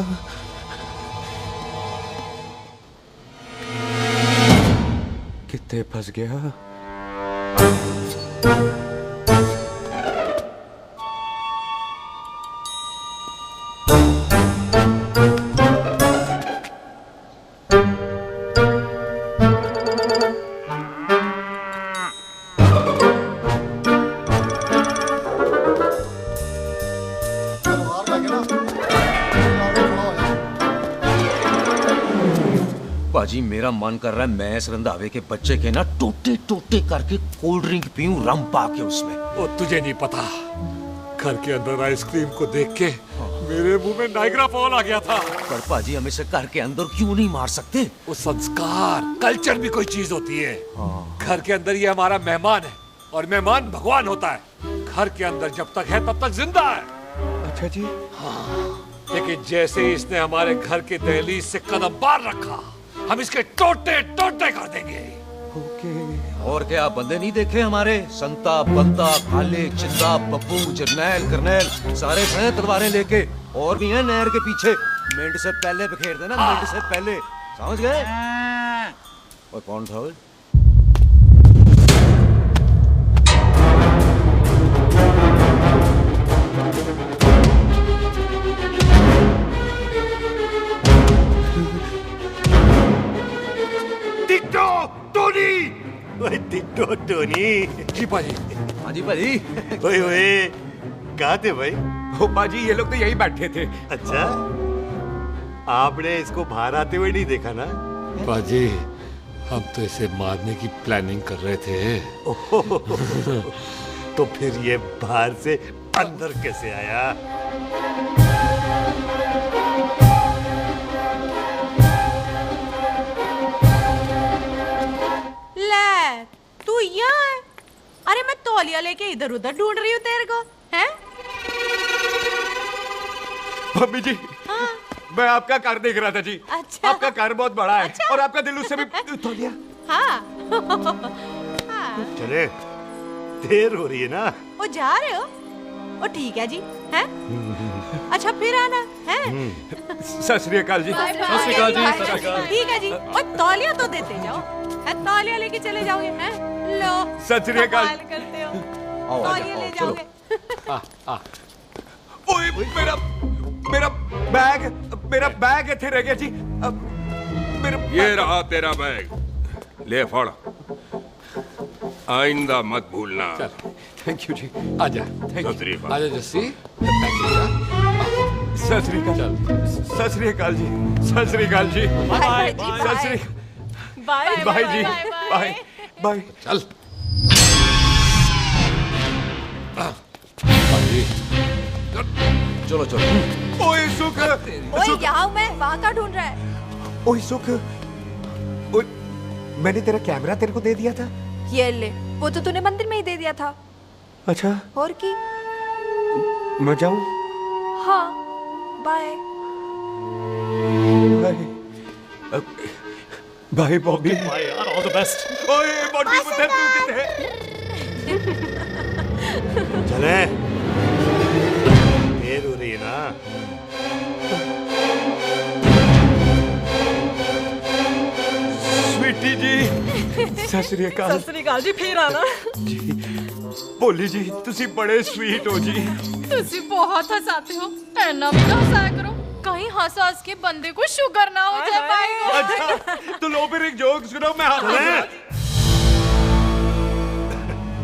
कितने फंस गया? पाजी मेरा मन कर रहा है मैं इस रंधावे के बच्चे के ना टोटे टोटे करके कोल्ड ड्रिंक पीऊं रम पाके उसमें। वो तुझे नहीं पता, घर के अंदर आइसक्रीम को देख के मेरे मुंह में नाइग्रा फॉल आ गया था। पर पाजी हम इसे घर के अंदर क्यों नहीं मार सकते? वो संस्कार कल्चर भी कोई चीज होती है। घर के अंदर ये हमारा मेहमान है और मेहमान भगवान होता है। घर के अंदर जब तक है तब तक जिंदा है। अच्छा जी। हाँ, लेकिन जैसे ही इसने हमारे घर के दहलीज से कदम बाहर रखा हम इसके टोटे टोटे कर देंगे। और क्या बंदे नहीं देखे हमारे? संता बंता खाले चिंदा बब्बू जरनैल करनैल सारे हैं तलवारें लेके, और भी हैं नहर के पीछे। मिनट से पहले बिखेर देना, मिनट से पहले, समझ गए? और कौन था वो? Ditto Tony. ओए टिट्टो टोनी। जी पाजी। हाँ जी पाजी। ओए ओए कहाँ थे भाई? ओ पाजी ये लोग तो यही बैठे थे। अच्छा, आपने इसको बाहर आते हुए नहीं देखा ना? पाजी हम तो इसे मारने की प्लानिंग कर रहे थे। तो फिर ये बाहर से अंदर कैसे आया? ले तू यहाँ है? अरे मैं तौलिया लेके इधर उधर ढूंढ रही हूँ तेरे को, हैं? मम्मी जी, हाँ? मैं आपका कार देख रहा था जी। अच्छा। आपका कार बहुत बड़ा है। अच्छा। और आपका दिल उससे भी तौलिया। हाँ। चले, देर हो रही है ना? वो जा रहे हो? वो ठीक है जी, हैं? अच्छा फिर आना, हैं? सत श्री अकाल जी। सत श्री अकाल जी, सत श्री अकाल। ठीक है जी, और तौलिया तो देते जाओ, है? तौलिया लेके चले जाओगे, हैं? लो। सत श्री अकाल। कमाल करते हो। तौलिया ले जाओगे। ओए मेरा बैग इथे रह गया जी। ये रहा तेरा बैग, ले फड़, आइंदा मत भूलना। थैंक यू जी। आजा। सत श्री अकाल। आजा जस्सी। सत श्री अकाल। सत श्री अकाल जी। सत श्री अकाल जी। Bye Sat Sri bye bye जी। Bye bye. चल। चलो चलो। ओए सुख। ओए यहाँ मैं, वहाँ का ढूंढ रहा है? ओए सुख, मैंने तेरा कैमरा तेरे को दे दिया था। ये ले, वो तो तूने मंदिर में ही दे दिया था। अच्छा। और की? मैं जाऊं? हाँ, bye. Bye bye Bobby. Bye यार, ऑल द बेस्ट। ओए बॉबी पुत्र तू किथे? चले, देर हो रही है ना? स्वीटी जी, सत श्री अकाल। सत श्री अकाल जी, फिर आना। जी, बोली जी, तुसी बड़े स्वीट हो जी। तुसी बहुत हंसाते हो, ऐना भी ना हंसाया करो, कहीं हंस हंस के बंदे को शुगर ना हो जाए भाई को। अच्छा, तो लो फिर एक जोक सुनो, मैं हंस।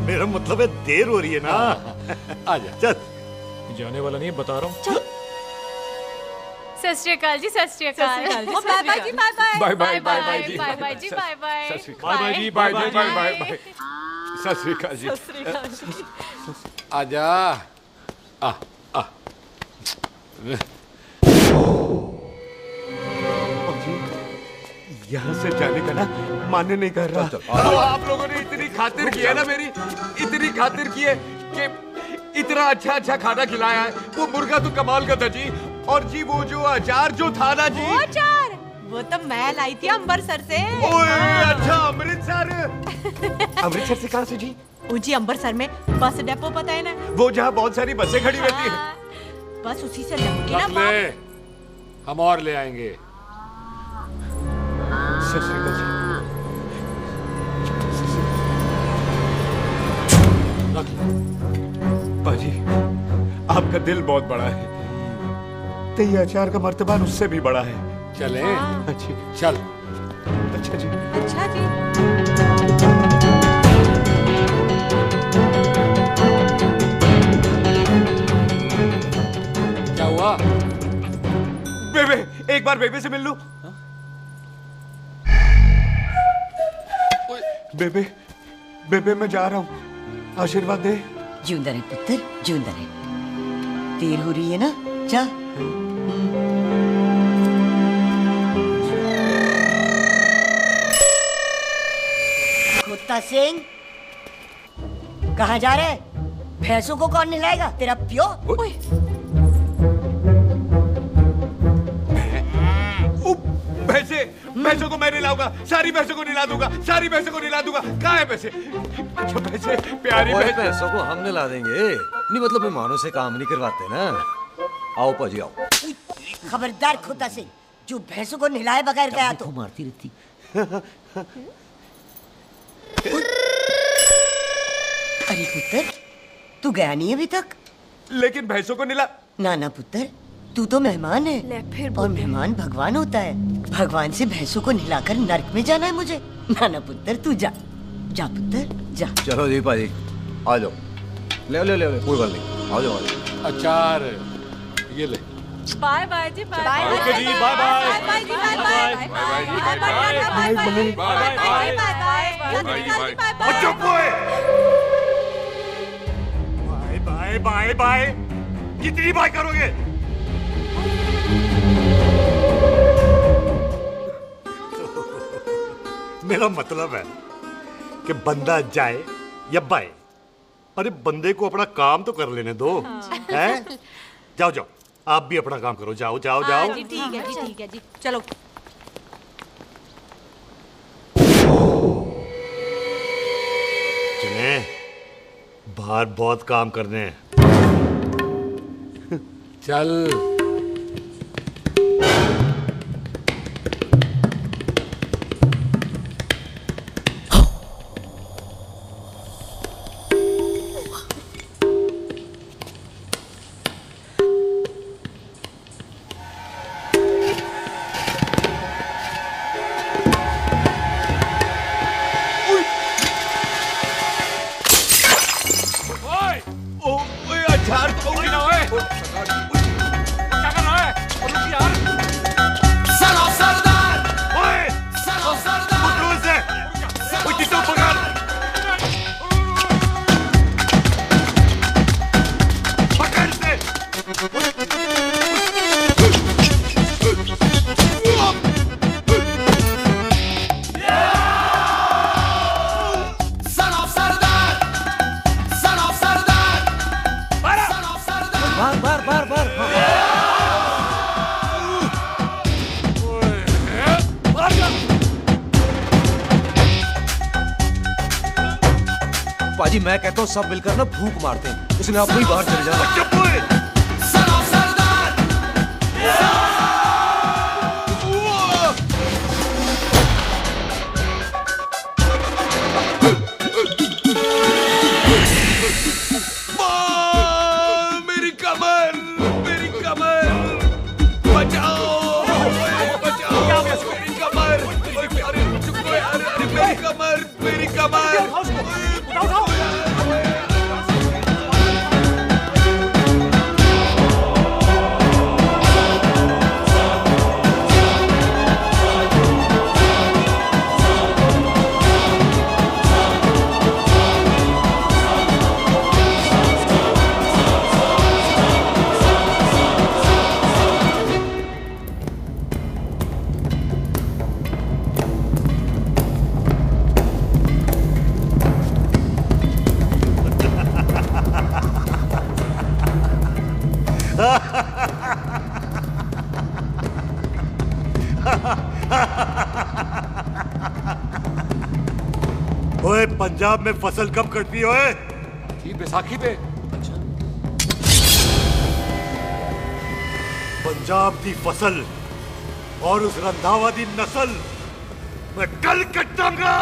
मेरा मतलब है देर हो रही है ना? आजा। चल। जाने वाला नहीं, बता रहा हूँ। सत श्री अकाल जी, सत श्री अकाल। बाय बाय जी, bye bye. Bye bye bye bye जी। बाय बाय जी, bye bye. Sat Sri Akal. Bye जी, bye bye bye bye bye. Sat Sri अकाल जी। सत श्री अकाल जी। आजा। आ आ। यहाँ से जाने का ना मान्य नहीं कर रहा। तो आप लोगों ने इतनी खातिर की है ना मेरी, इतनी खातिर की है कि इतना अच्छा अच्छा खाना खिलाया है। वो मुर्गा तो कमाल का था जी, और जी वो जो अचार जो था ना जी। वो अचार, वो तो मैं लाई थी अमृतसर से। ओए अच्छा, अमृतसर। अमृतसर से कहाँ से जी? जी अमृतसर में बस डिपो पता है ना? वो जहाँ बहुत सारी बसें खड़ी रहती हैं। बस उसी से लगेगी ना रख ले, हम और ले आएंगे। सत श्री अकाल जी। पाजी, आपका दिल बहुत बड़ा है, तो ये अचार का मर्तबान उससे भी बड़ा है। चले? अच्छी चल। अच्छा जी। अच्छा जी। क्या हुआ? बेबे, एक बार बेबे से मिल लूं। बेबे, बेबे मैं जा रहा हूँ, आशीर्वाद दे। जिंदा रहे पुत्र, जिंदा रहे। देर हो रही है ना, जा। खोता सिंह, कहाँ जा रहे? भैंसों को कौन नहलाएगा? तेरा प्यो? भैंसों को मैं नहलाऊंगा, सारी भैंसों को नहला दूंगा, सारी भैंसों को नहला दूंगा। कहाँ है पैसे? अच्छा पैसे, प्यारी भैंसों को हम नहला देंगे। नहीं मतलब मेहमानों से काम नहीं करवाते ना। आओ पाजी आओ। खबरदार खोता सिंह, जो भैंसों को नहलाए बगैर गया तो मारती रहती। अरे पुत्र, तू गया नहीं अभी तक? लेकिन भैंसों को नहला। ना ना पुत्र, तू तो मेहमान है और मेहमान भगवान होता है। भगवान से भैंसों को नहलाकर नरक में जाना है मुझे? ना ना पुत्र, तू जा, जा पुत्र जा। चलो जी पाजी, आ जाओ। ले ले ले, कोई बात नहीं, आ जाओ। अचार ये ले। बाय बाय जी, बाय बाय जी, बाय बाय बाय जी, bye bye bye bye bye. कितनी बाय करोगे? मेरा मतलब है कि बंदा जाए या बाय, अरे बंदे को अपना काम तो कर लेने दो। हैं? जाओ जाओ, आप भी अपना काम करो। जाओ जाओ जाओ। जी ठीक है जी, ठीक है जी, चलो। चले, बाहर बहुत काम करने हैं। चल। पाजी मैं कहता हूँ सब मिलकर ना फूंक मारते हैं, उसने आप ही बाहर चले जाना। मेरी कमर, मेरी कमर, बचाओ, बचाओ, मेरी कमर, अरे मेरी कमर, मेरी कमर। ओए पंजाब में फसल कब कटती है? बैसाखी पे। पंजाब दी फसल और उस रंधावा दी नस्ल मैं कल कटांगा।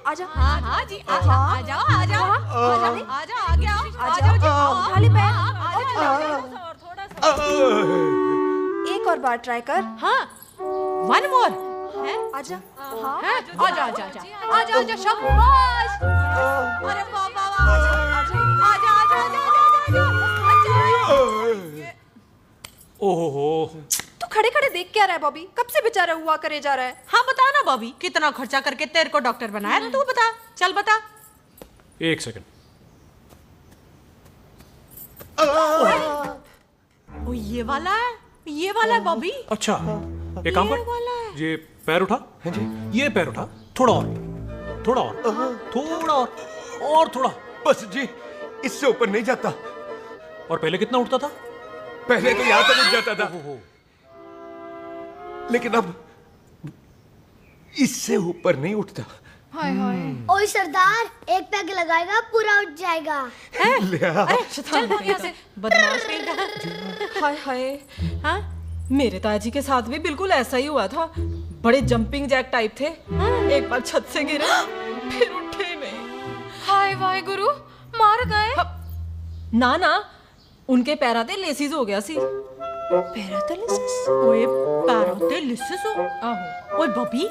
आजा। हाँ जी, आजा, आजा, आजा, आजा, आजा, आ गया, आजा, उठा ले पैर। एक और बार ट्राई कर। हाँ, वन मोर। आजा। हाँ, आजा, आजा, आजा, आजा, आजा, शाबाश। अरे वाह, वाह, वाह, आजा, आजा, आजा, आजा, आजा। ओहो, तू खड़े खड़े देख क्या रहा है बॉबी? कब से बेचारा हुआ करे जा रहा है? हाँ बता ना बॉबी, कितना खर्चा करके तेरे को डॉक्टर बनाया? तू बता, चल बता। एक सेकंड। ओ ये वाला है, ये वाला है बॉबी। अच्छा, एक काम कर, ये पैर उठा। हाँ जी। ये पैर उठा, थोड़ा और, थोड़ा और, थोड़ा और थोड़ा। बस जी, इससे ऊपर नहीं जाता। और पहले कितना उठता था? पहले तो यहाँ तक उठ जाता था, लेकिन अब इससे ऊपर नहीं उठता। हाय हाय। ओए सरदार, एक पैग लगाएगा पूरा उठ जाएगा। चल भाग यहाँ से, बदमाश कहीं का। हाय हाय। हाँ, मेरे ताजी के साथ भी बिल्कुल ऐसा ही हुआ था। बड़े जंपिंग जैक टाइप थे। एक बार छत से गिरे, फिर उठे नहीं। हाय वाहे गुरु, मार गए? ना ना, उनके पैरा ते लेसिस हो गया सी। पैरालिसिस? ओए पैरालिसिस हो? आहो। ओए बॉबी,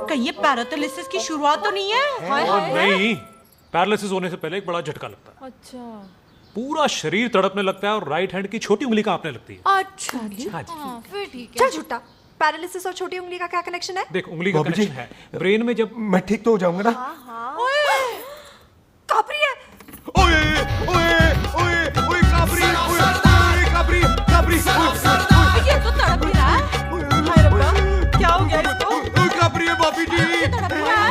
कहीं ये पैरालिसिस की शुरुआत तो नहीं है? हाय हाय। नहीं, पैरालिसिस होने से पहले एक बड़ा झटका लगता है। अच्छा। पूरा शरीर तड़पने लगता है और राइट हैंड की छोटी उंगली कांपने लगती है। अच्छा जी। हाँ जी। फिर ठीक है। चल झूठा, पैरालिसिस और छोटी उंगली का क्या कनेक्शन है? देख, उंगली का कनेक्शन है ब्रेन में। जब मैं ठीक तो हो जाऊंगा ना? कापरी है। ओए ओए ओए ओए कापरी, ओए कापरी, कापरी। ये तो तड़प ही रहा है। हाय रब्बा, क्या हो गया इसको? कापरी है बापी जी।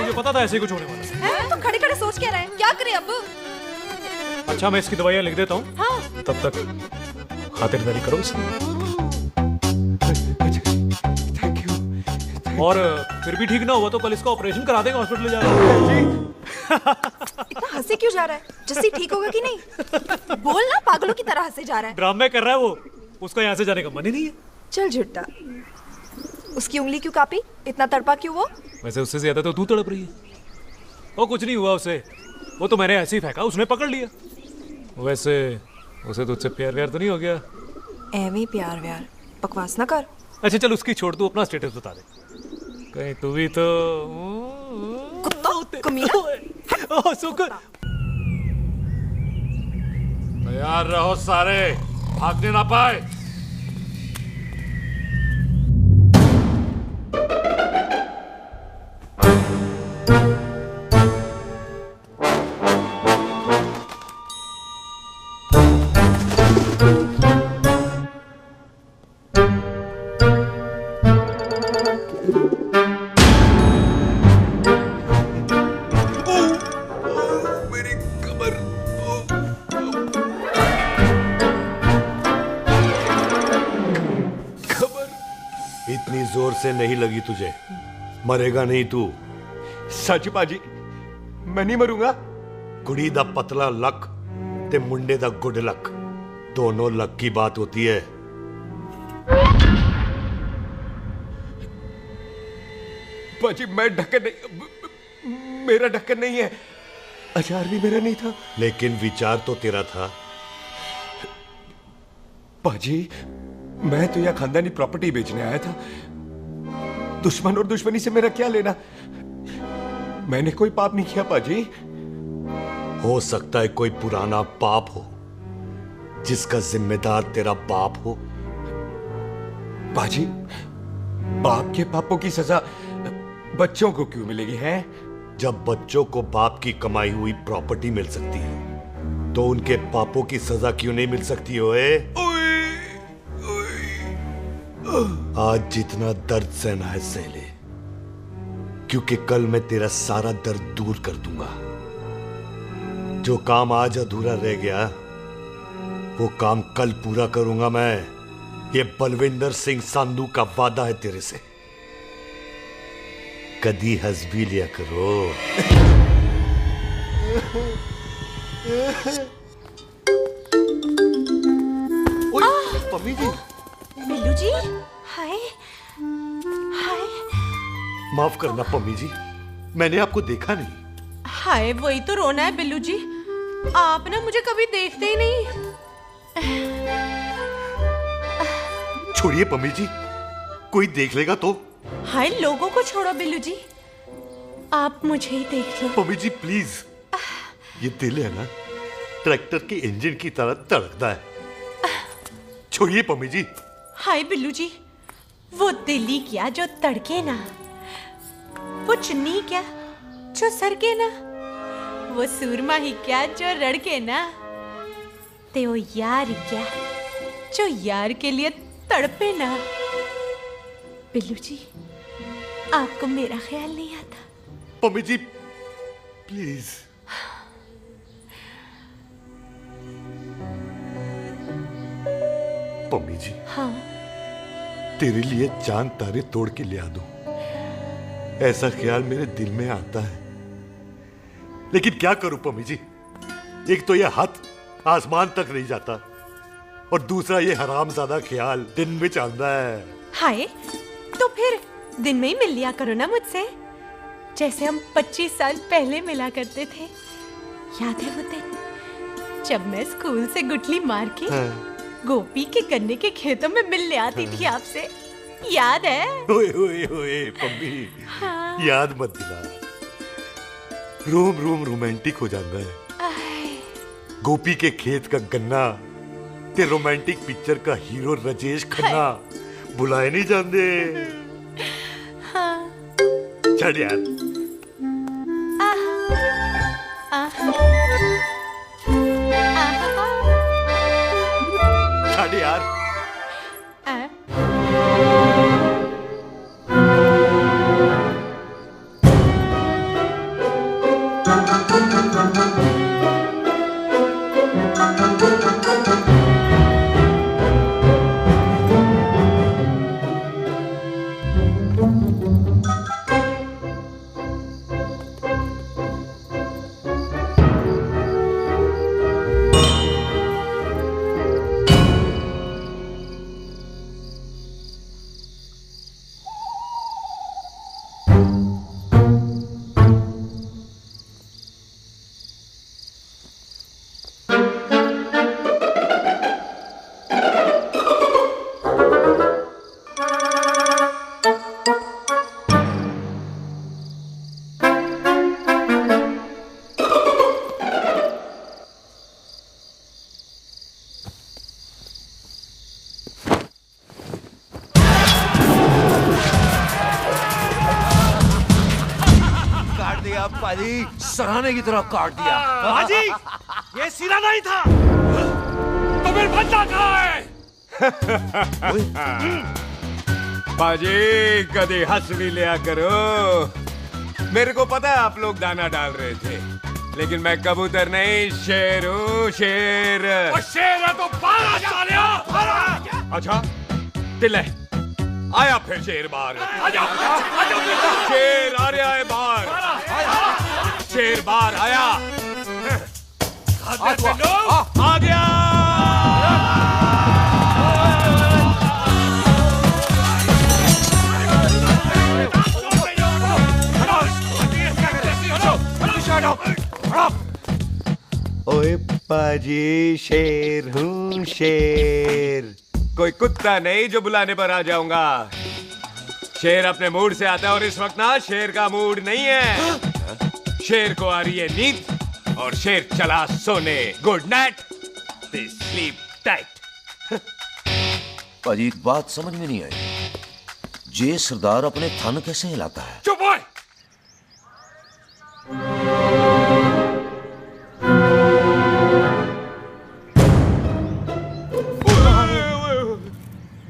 मुझे पता था ऐसे ही कुछ होने वाला है। तो खड़े खड़े सोच क्या रहे हैं? क्या करें अब? अच्छा, मैं इसकी दवाइयाँ लिख देता हूँ। हाँ। तब तक खातिरदारी करो इसकी। और फिर भी ठीक ना हुआ तो कल इसका ऑपरेशन करा देंगे, हॉस्पिटल ले जाकर। इतना हंसे क्यों जा रहा है? जस्सी ठीक होगा कि नहीं? बोल ना, पागलों की तरह हंसे जा रहा है। ड्रामे कर रहा है वो, उसका यहाँ से जाने का मन ही नहीं है। चल झुट्टा, उसकी उंगली क्यों कापी? इतना तड़पा क्यों वो? वैसे उससे ज्यादा तो तू तड़प रही है। वो कुछ नहीं हुआ उसे, वो तो मैंने ऐसे ही फेंका, उसने पकड़ लिया। वैसे उसे तुझसे प्यार व्यार तो नहीं हो गया? एਵੇਂ प्यार व्यार बकवास ना कर। अच्छा चल, उसकी छोड़, तू अपना स्टेटस बता दे। कहीं तू भी तो तैयार रहो सारे, भागने ना पाए। इतनी जोर से नहीं लगी तुझे, मरेगा नहीं तू। सच बाजी, मैं नहीं मरूंगा। कुड़ी दा पतला लक ते मुंडे दा गुड लक, दोनों लक की बात होती है। बाजी मैं ढक्कन नहीं, मेरा ढक्कन नहीं है। अचार भी मेरा नहीं था। लेकिन विचार तो तेरा था। बाजी, मैं तो यह खानदानी प्रॉपर्टी बेचने आया था। दुश्मन और दुश्मनी से मेरा क्या लेना? मैंने कोई पाप नहीं किया बाजी। हो सकता है कोई पुराना पाप हो जिसका जिम्मेदार तेरा बाप हो। बाजी, बाप के पापों की सजा बच्चों को क्यों मिलेगी है? जब बच्चों को बाप की कमाई हुई प्रॉपर्टी मिल सकती है तो उनके पापों की सजा क्यों नहीं मिल सकती? ओए आज जितना दर्द सहना है सह ले, क्योंकि कल मैं तेरा सारा दर्द दूर कर दूंगा। जो काम आज अधूरा रह गया वो काम कल पूरा करूंगा मैं। ये बलविंदर सिंह संधू का वादा है तेरे से। कदी हंस भी लिया करो। पम्मी जी। बिल्लू जी, हाय हाय माफ करना पम्मी जी, मैंने आपको देखा नहीं। हाय, वही तो रोना है बिल्लू जी, आप ना मुझे कभी देखते ही नहीं। छोड़िए पम्मी जी, कोई देख लेगा तो। हाय, लोगों को छोड़ो बिल्लू जी, आप मुझे ही देख लो। पम्मी जी प्लीज, ये दिल है ना, ट्रैक्टर के इंजन की तरह धड़कता है। छोड़िए पम्मी जी। हाय बिल्लू जी, वो दिल्ली क्या जो तड़के ना, वो चुन्नी क्या जो सरके ना, वो सूरमा ही क्या जो रड़के ना, ते वो यार ही क्या जो यार के लिए तड़पे ना। बिल्लू जी, आपको मेरा ख्याल नहीं आता? पम्मी जी प्लीज। पम्मी जी, हाँ, तेरे लिए चांद तारे तोड़ के ले आ दूं, ऐसा ख्याल मेरे दिल में आता है। लेकिन क्या करूं पम्मी जी, एक तो यह हाथ आसमान तक नहीं जाता, और दूसरा ये हरामजादा ख्याल दिन में चलता है। हाय, तो फिर दिन में ही मिल लिया करो ना मुझसे, जैसे हम 25 साल पहले मिला करते थे। याद है वो दिन जब मैं स्कूल से गुठली मार के गोपी के गन्ने के खेतों में मिलने आती थी आपसे, याद है? ओए ओए ओए पम्मी, हाँ। याद मत दिला, रोम रोम रोमांटिक हो जाता है। गोपी के खेत का गन्ना ते रोमांटिक पिक्चर का हीरो राजेश खन्ना बुलाए नहीं जाते। हाँ। छड़ यार। छड़ यार। सराहने की तरह काट दिया। बाजी, ये सिरा नहीं था। तो फिर बंदा कहाँ है? बाजी, कभी हंस भी लिया करो। मेरे को पता है आप लोग दाना डाल रहे थे, लेकिन मैं कबूतर नहीं, शेर हूँ, शेर। और शेर है तो बाहर आ सालिया। अच्छा, दिल है, आया फिर शेर बाहर। आजा, शेर आ रहा है बाहर। शेर बाहर आया। आ गया। ओए पाजी, शेर हूँ शेर। कोई कुत्ता नहीं जो बुलाने पर आ जाऊंगा। शेर अपने मूड से आता है, और इस वक्त ना शेर का मूड नहीं है। शेर को आ रही है नींद, और शेर चला सोने। Good night, sleep tight. पाजी, एक बात समझ में नहीं आई, जे सरदार अपने थन कैसे हिलाता है? चुप हो।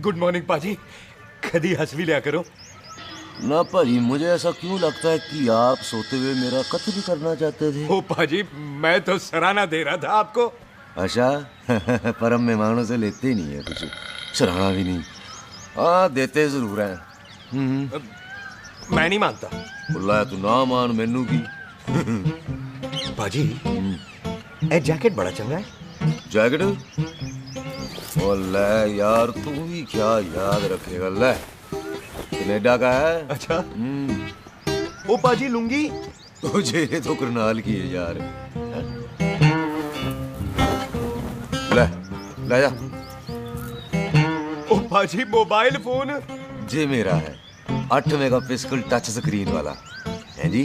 गुड मॉर्निंग पाजी, कभी हंस भी लिया करो। ना पाजी, मुझे ऐसा क्यों लगता है कि आप सोते हुए मेरा कत्ल भी करना चाहते थे? ओ पाजी, मैं तो सराहना दे रहा था आपको। अच्छा, पर हम मेहमानों से लेते ही नहीं है कुछ, सराहना भी नहीं। हाँ, देते जरूर हैं। मैं नहीं मानता। बुलाया तू ना मान, मैनू की। बाजी, ए जैकेट बड़ा चंगा है। जैकेट ओ ले यार, तू भी क्या याद रखेगा। ले कनेडा का है। अच्छा। ओ पाजी लुंगी। तुझे तो करनाल की है यार। ले ले जा। ओ पाजी मोबाइल फोन। जे मेरा है 8 मेगापिक्सल टच स्क्रीन वाला है जी।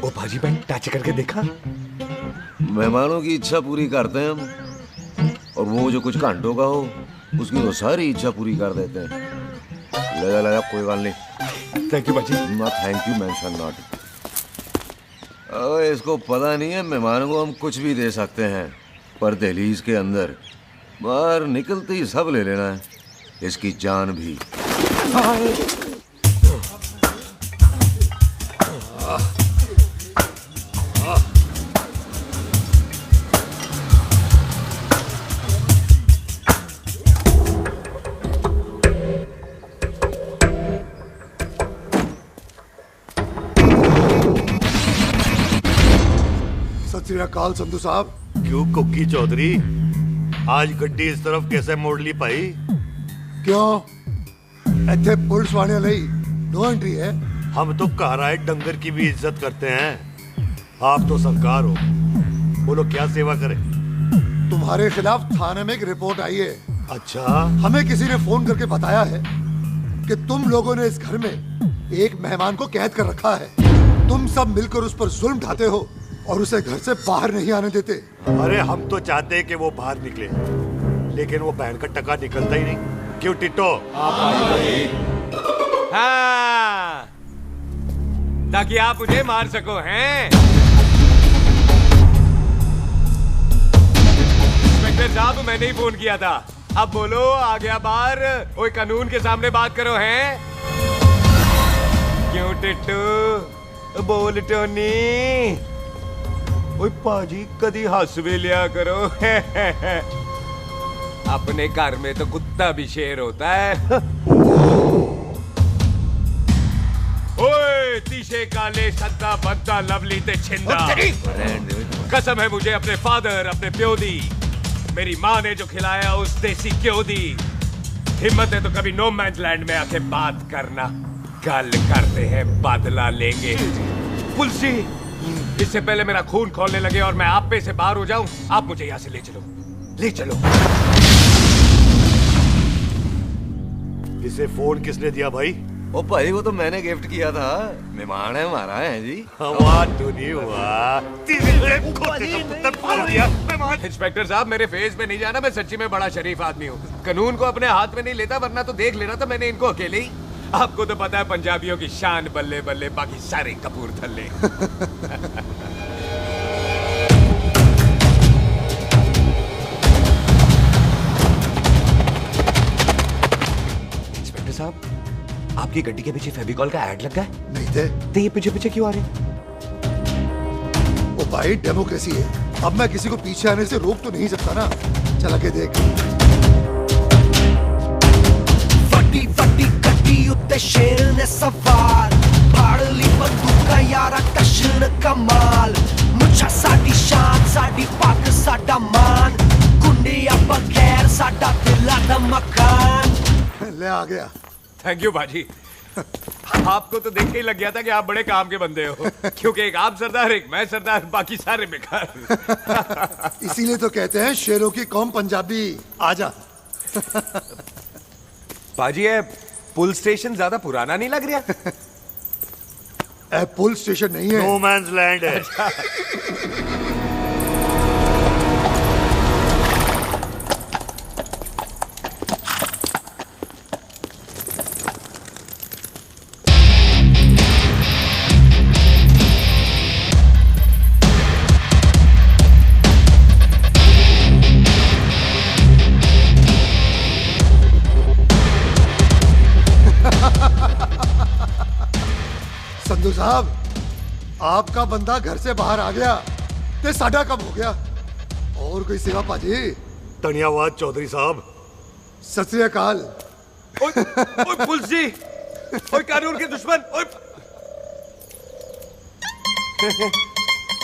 ओ पाजी मैंने टच करके देखा। मेहमानों की इच्छा पूरी करते हैं हम, और वो जो कुछ घंटों का हो उसकी तो सारी इच्छा पूरी कर देते हैं। ले जा कोई बात नहीं। थैंक यू बाजी। ना थैंक यू मेंशन नॉट। इसको पता नहीं है मेहमानों को हम कुछ भी दे सकते हैं, पर दहलीज के अंदर बाहर निकलते ही सब ले लेना है, इसकी जान भी। सत श्री अकाल संधू साहब। क्यों कुक्की चौधरी, आज गड्डी इस तरफ कैसे मोड़ ली पाई? क्यों इतने पुलिस वाले ਲਈ नो एंट्री है। हम तो कहराए डंगर की भी इज्जत करते हैं। आप तो सरकार हो, बोलो क्या सेवा करें? तुम्हारे खिलाफ थाने में एक रिपोर्ट आई है। अच्छा। हमें किसी ने फोन करके बताया है कि तुम लोगों ने इस घर में एक मेहमान को कैद कर रखा है। तुम सब मिलकर उस पर जुल्म ढाते हो और उसे घर से बाहर नहीं आने देते। अरे हम तो चाहते हैं कि वो बाहर निकले, लेकिन वो बहन का टका निकलता ही नहीं। क्यों टिट्टो? हाँ, ताकि आप मुझे मार सको हैं। इंस्पेक्टर साहब, मैंने ही फोन किया था। अब बोलो, आ गया बाहर। ओए कानून के सामने बात करो हैं। क्यों टिट्टू? बोल टोनी। ओए पाजी कदी हंस भी लिया करो। अपने घर में तो कुत्ता भी शेर होता है। ओए तीशे काले सद्दा बद्दा लवली ते छिंदा, कसम है मुझे अपने फादर, अपने प्यो दी, मेरी माँ ने जो खिलाया उस देसी क्यों दी। हिम्मत है तो कभी नो मैन लैंड में आके बात करना। गल करते हैं, बदला लेंगे। पुलसी, इससे पहले मेरा खून खोलने लगे और मैं आप पे से बाहर हो जाऊं, आप मुझे यहाँ से ले चलो, ले चलो। इसे फोन किसने दिया भाई? ओ भाई, वो तो मैंने गिफ्ट किया था। मेहमान है हमारा है जी। वाह टोनी वाह। इंस्पेक्टर साहब, मेरे फेस पे नहीं जाना, मैं सच्ची में बड़ा शरीफ आदमी हूँ। कानून को अपने हाथ में नहीं लेता, वरना तो देख लेना था मैंने इनको अकेले ही। आपको तो पता है पंजाबियों की शान बल्ले बल्ले, बाकी सारे कपूरथल्ले। इंस्पेक्टर साहब, आपकी गड्डी के पीछे फेविकॉल का ऐड लगा है? नहीं थे। तो ये पीछे पीछे क्यों आ रहे हैं? ओ भाई, डेमोक्रेसी है। अब मैं किसी को पीछे आने से रोक तो नहीं सकता ना। चला के देख। वड्डी वड्डी गड्डी उत्ते शेर ने सवार, फाड़ ली बंदूका यारा कशन कमाल। मुछा साडी शान, साडी पग, साडा मान, गुंडिया बगैर साडा दिला दा मकान। ले आ गया। थैंक यू बाजी। आपको तो देख के ही लग गया था कि आप बड़े काम के बंदे हो, क्योंकि एक आप सरदार, एक मैं सरदार, बाकी सारे बेकार। इसीलिए तो कहते हैं शेरों की कौम पंजाबी। आजा। बाजी, ये पुल स्टेशन ज्यादा पुराना नहीं लग रहा? पुल स्टेशन नहीं है, नो मैन्स लैंड है। संधू साहब, आपका बंदा घर से बाहर आ गया ते साडा कब हो गया। और कोई सेवा पाजी? धन्यवाद चौधरी साहब। सत श्री अकाल। ओए पुलिस जी, ओए कानून के दुश्मन, ओए।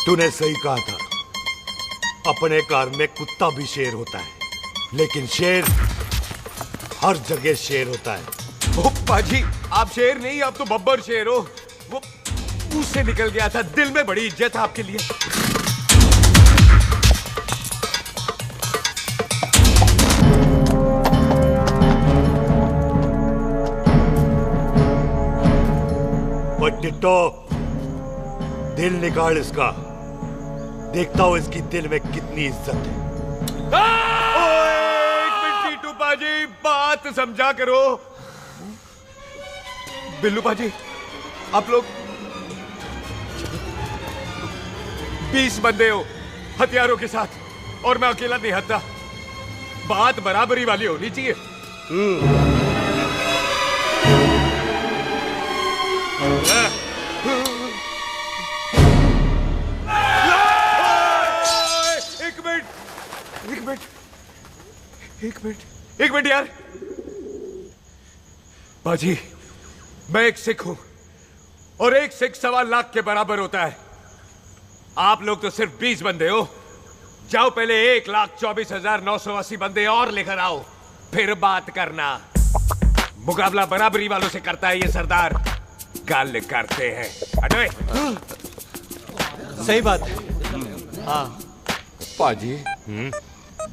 तूने सही कहा था, अपने घर में कुत्ता भी शेर होता है, लेकिन शेर हर जगह शेर होता है। ओ पाजी, आप शेर नहीं, आप तो बब्बर शेर हो। वो मुंह से निकल गया था, दिल में बड़ी इज्जत है आपके लिए। टिट्टो, दिल निकाल इसका, देखता हूं इसकी दिल में कितनी इज्जत है। एक मिनट टीटू पाजी, बात समझा करो। बिल्लू पाजी, आप लोग 20 बंदे हो हथियारों के साथ, और मैं अकेला निहत्था। बात बराबरी वाली होनी चाहिए। एक मिनट यार। बाजी, मैं एक सिख हूं, और एक सिख 1.25 लाख के बराबर होता है। आप लोग तो सिर्फ 20 बंदे हो। जाओ पहले 1,24,980 बंदे और लेकर आओ, फिर बात करना। मुकाबला बराबरी वालों से करता है ये सरदार, गल करते हैं। हटो। सही बात है। हाँ पाजी,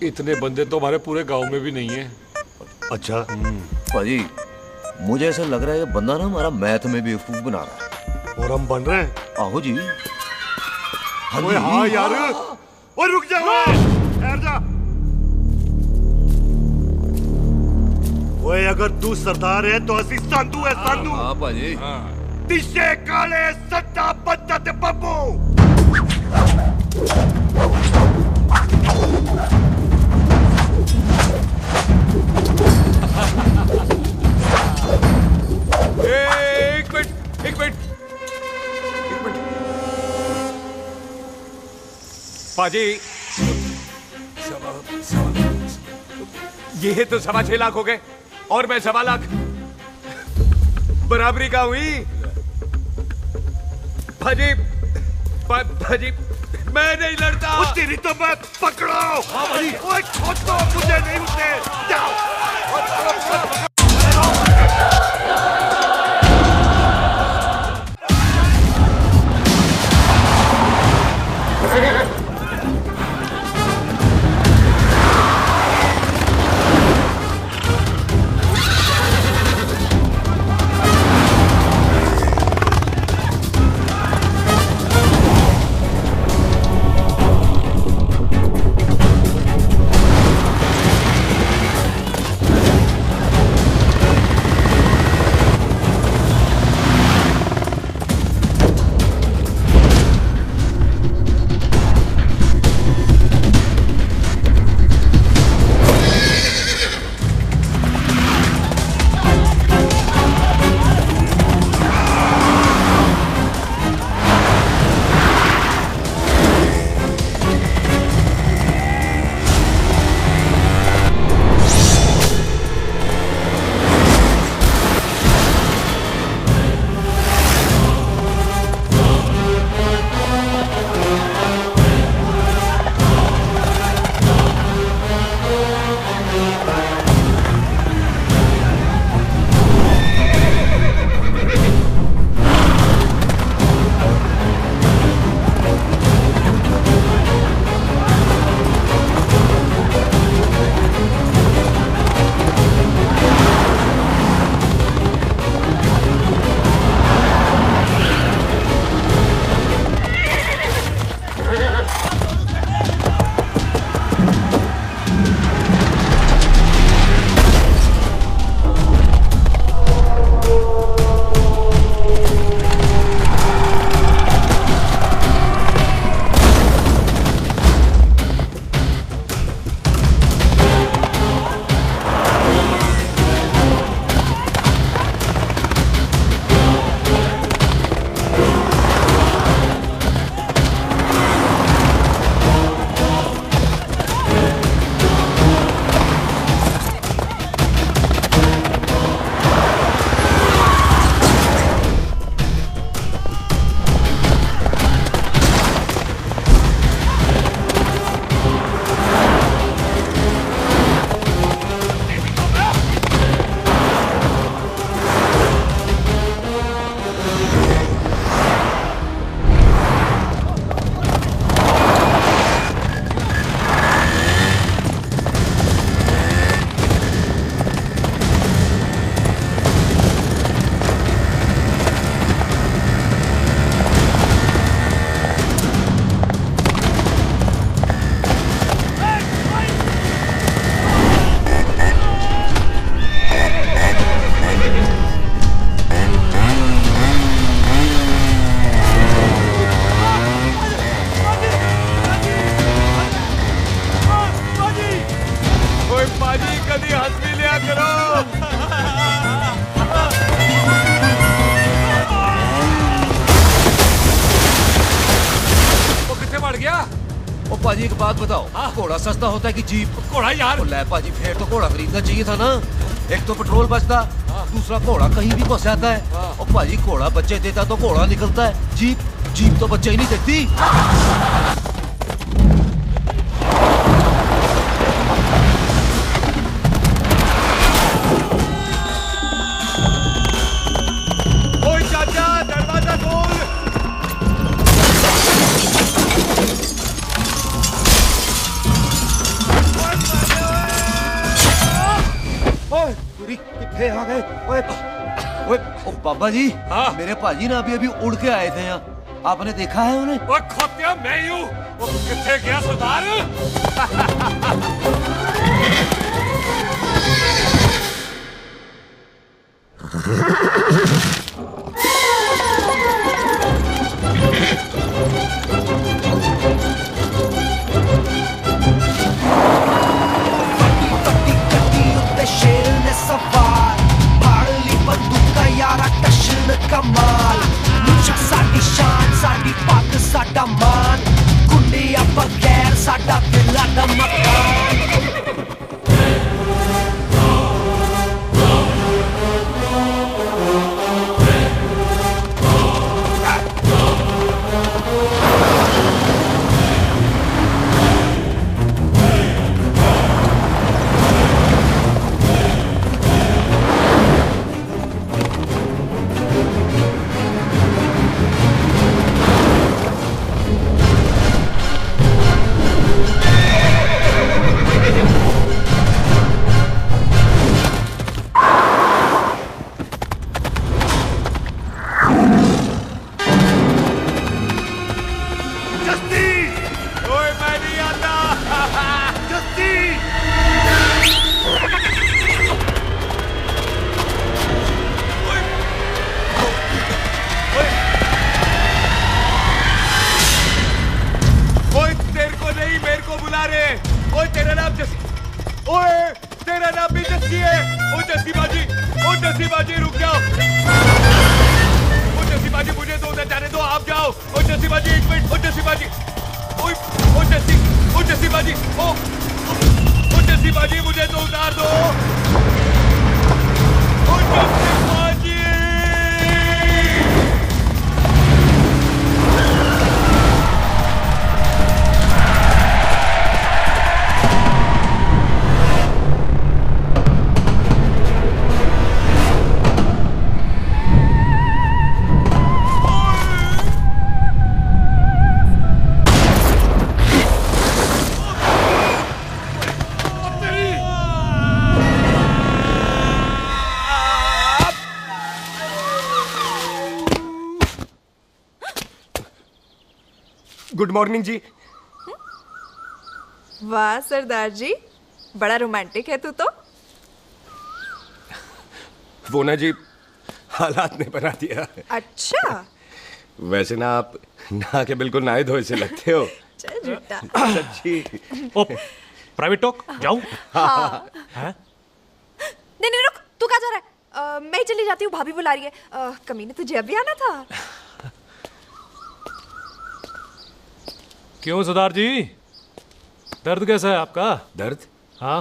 इतने बंदे तो हमारे पूरे गांव में भी नहीं है। अच्छा पाजी, मुझे ऐसा लग रहा है ये बंदा ना हमारा मैथ में बेवकूफ बना रहा है। और हम बन रहे हैं? आहो जी। ओए हाँ यार, ओए रुक जा, ठहर जा। ओए अगर तू सरदार है तो असी संधू है, संधू। हाँ पाजी। दिशे काले सट्टा बद्दत बब्बू। एक मिनट पाजी, ये तो 6.25 लाख हो गए, और मैं 1.25 लाख। बराबरी का हुई भाजी। भाजी, मैं नहीं लड़ता। तेरी तो मैं पकड़ो। ओए खोद दो, मुझे नहीं उठने। जाओ। ओ पाजी एक बात बताओ, घोड़ा सस्ता होता है कि जीप? घोड़ा यार। ले पाजी फिर तो घोड़ा खरीदना चाहिए था ना, एक तो पेट्रोल बचता, दूसरा घोड़ा कहीं भी फंस जाता है। ओ पाजी घोड़ा बच्चे देता तो घोड़ा निकलता है, जीप तो बच्चे ही नहीं देती। ओए चाचा दरवाजा खोल। ओए कितने आ गए? ओए ओए ओ बाबा जी, मेरे पाजी ना अभी उड़ के आए थे यहाँ, आपने देखा है उन्हें? ओए खोतिया मैं ही हूँ। वो कितने गया सरदार? शेर ने सवार फाड़ली बंदूका यारा टशन कमाल मुझा साडी शान साडी पग साडा मान कुंडिया बगैर साडा दिला दा मकान गुड मॉर्निंग जी। वाह सरदार जी, बड़ा रोमांटिक है तू तो। वो ना जी हालात ने बना दिया। अच्छा। वैसे ना आप नहा के बिल्कुल नहाए धोए से लगते हो। चल झूठा। सच्ची। ओ प्राइवेट टॉक जाऊं? हाँ। नहीं नहीं रुक, तू कहाँ जा रहा है? मैं ही चली जाती हूँ, भाभी बुला रही है। कमीने तुझे अभी आना था। क्यों सरदार जी, दर्द कैसा है आपका? दर्द? हाँ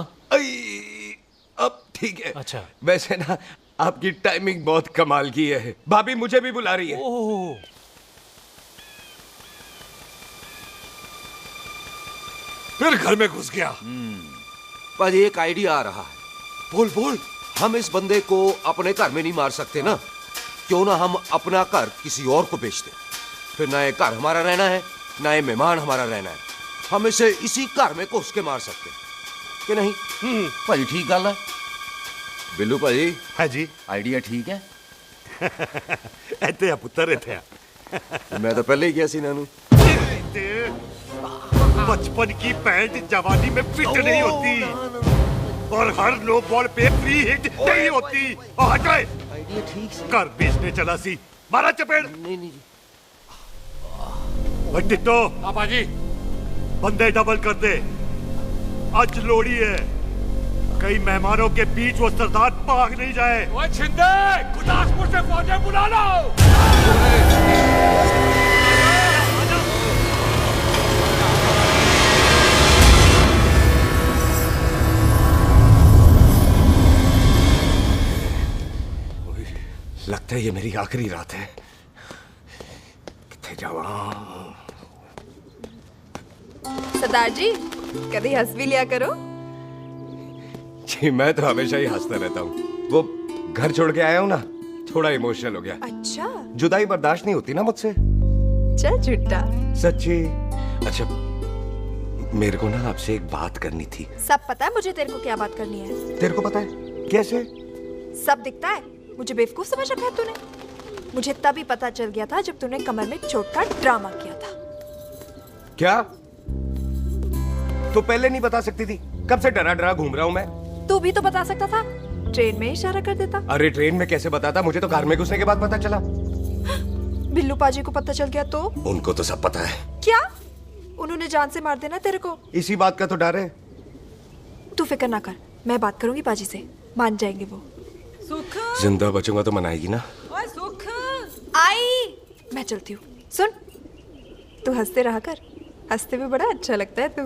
अब ठीक है। अच्छा। वैसे ना आपकी टाइमिंग बहुत कमाल की है, भाभी मुझे भी बुला रही है। ओह। फिर घर में घुस गया। पाजी एक आइडिया आ रहा है। बोल बोल। हम इस बंदे को अपने घर में नहीं मार सकते ना, क्यों ना हम अपना घर किसी और को बेच दें, फिर ना ये घर हमारा रहना है ना ये मेहमान हमारा रहना है, हम इसे इसी घर में घुस के मार सकते कि नहीं? भाजी ठीक गल है। बिल्लू भाजी। हाँ जी। आइडिया ठीक है। इत्थे आ पुत्तर, इत्थे आ। मैं तो पहले ही किया सी नानू। बचपन की पैंट जवानी में फिट नहीं होती और हर लो बॉल पे फ्री हिट नहीं होती। हट गए। आइडिया ठीक से। घर बेचने चला सी, मारा चपेड़। नहीं नहीं। टिट्टो। पापा जी। बंदे डबल कर दे, आज लोड़ी है, कई मेहमानों के बीच वो सरदार भाग नहीं जाए। ओए छिंदे, गुरदासपुर से फौजें बुला लो। है ये मेरी आखिरी रात है। किथे जावा? सरदार जी कभी हंस भी लिया करो। जी मैं तो हमेशा ही हंसता रहता हूँ। वो घर छोड़ के आया हूँ ना, थोड़ा इमोशनल हो गया। अच्छा जुदाई बर्दाश्त नहीं होती ना मुझसे। चल झूठा। सच्ची। अच्छा मेरे को ना आपसे एक बात करनी थी। सब पता है मुझे तेरे को क्या बात करनी है। तेरे को पता है कैसे? सब दिखता है। मुझे बेवकूफ समझ रखा है तूने। मुझे तभी पता चल गया था जब तूने कमर में चोट का ड्रामा किया था। क्या? तो पहले नहीं बता सकती थी? कब से डरा डरा घूम रहा हूँ मैं। तू भी तो बता सकता था, ट्रेन में इशारा कर देता। अरे ट्रेन में कैसे बताता? मुझे तो कार में घुसने के बाद पता चला। बिल्लू पाजी को पता चल गया तो? उनको तो सब पता है। क्या? उन्होंने जान से मार देना तेरे को। इसी बात का तो डर है। तू फिक्र ना कर, मैं बात करूंगी पाजी से, मान जाएंगे वो। सुख जिंदा बचूंगा तो मनाएगी ना? ओए सुख आई मैं चलती हूँ। सुन तू हंसते रहा कर, हंसते भी बड़ा अच्छा लगता है तू।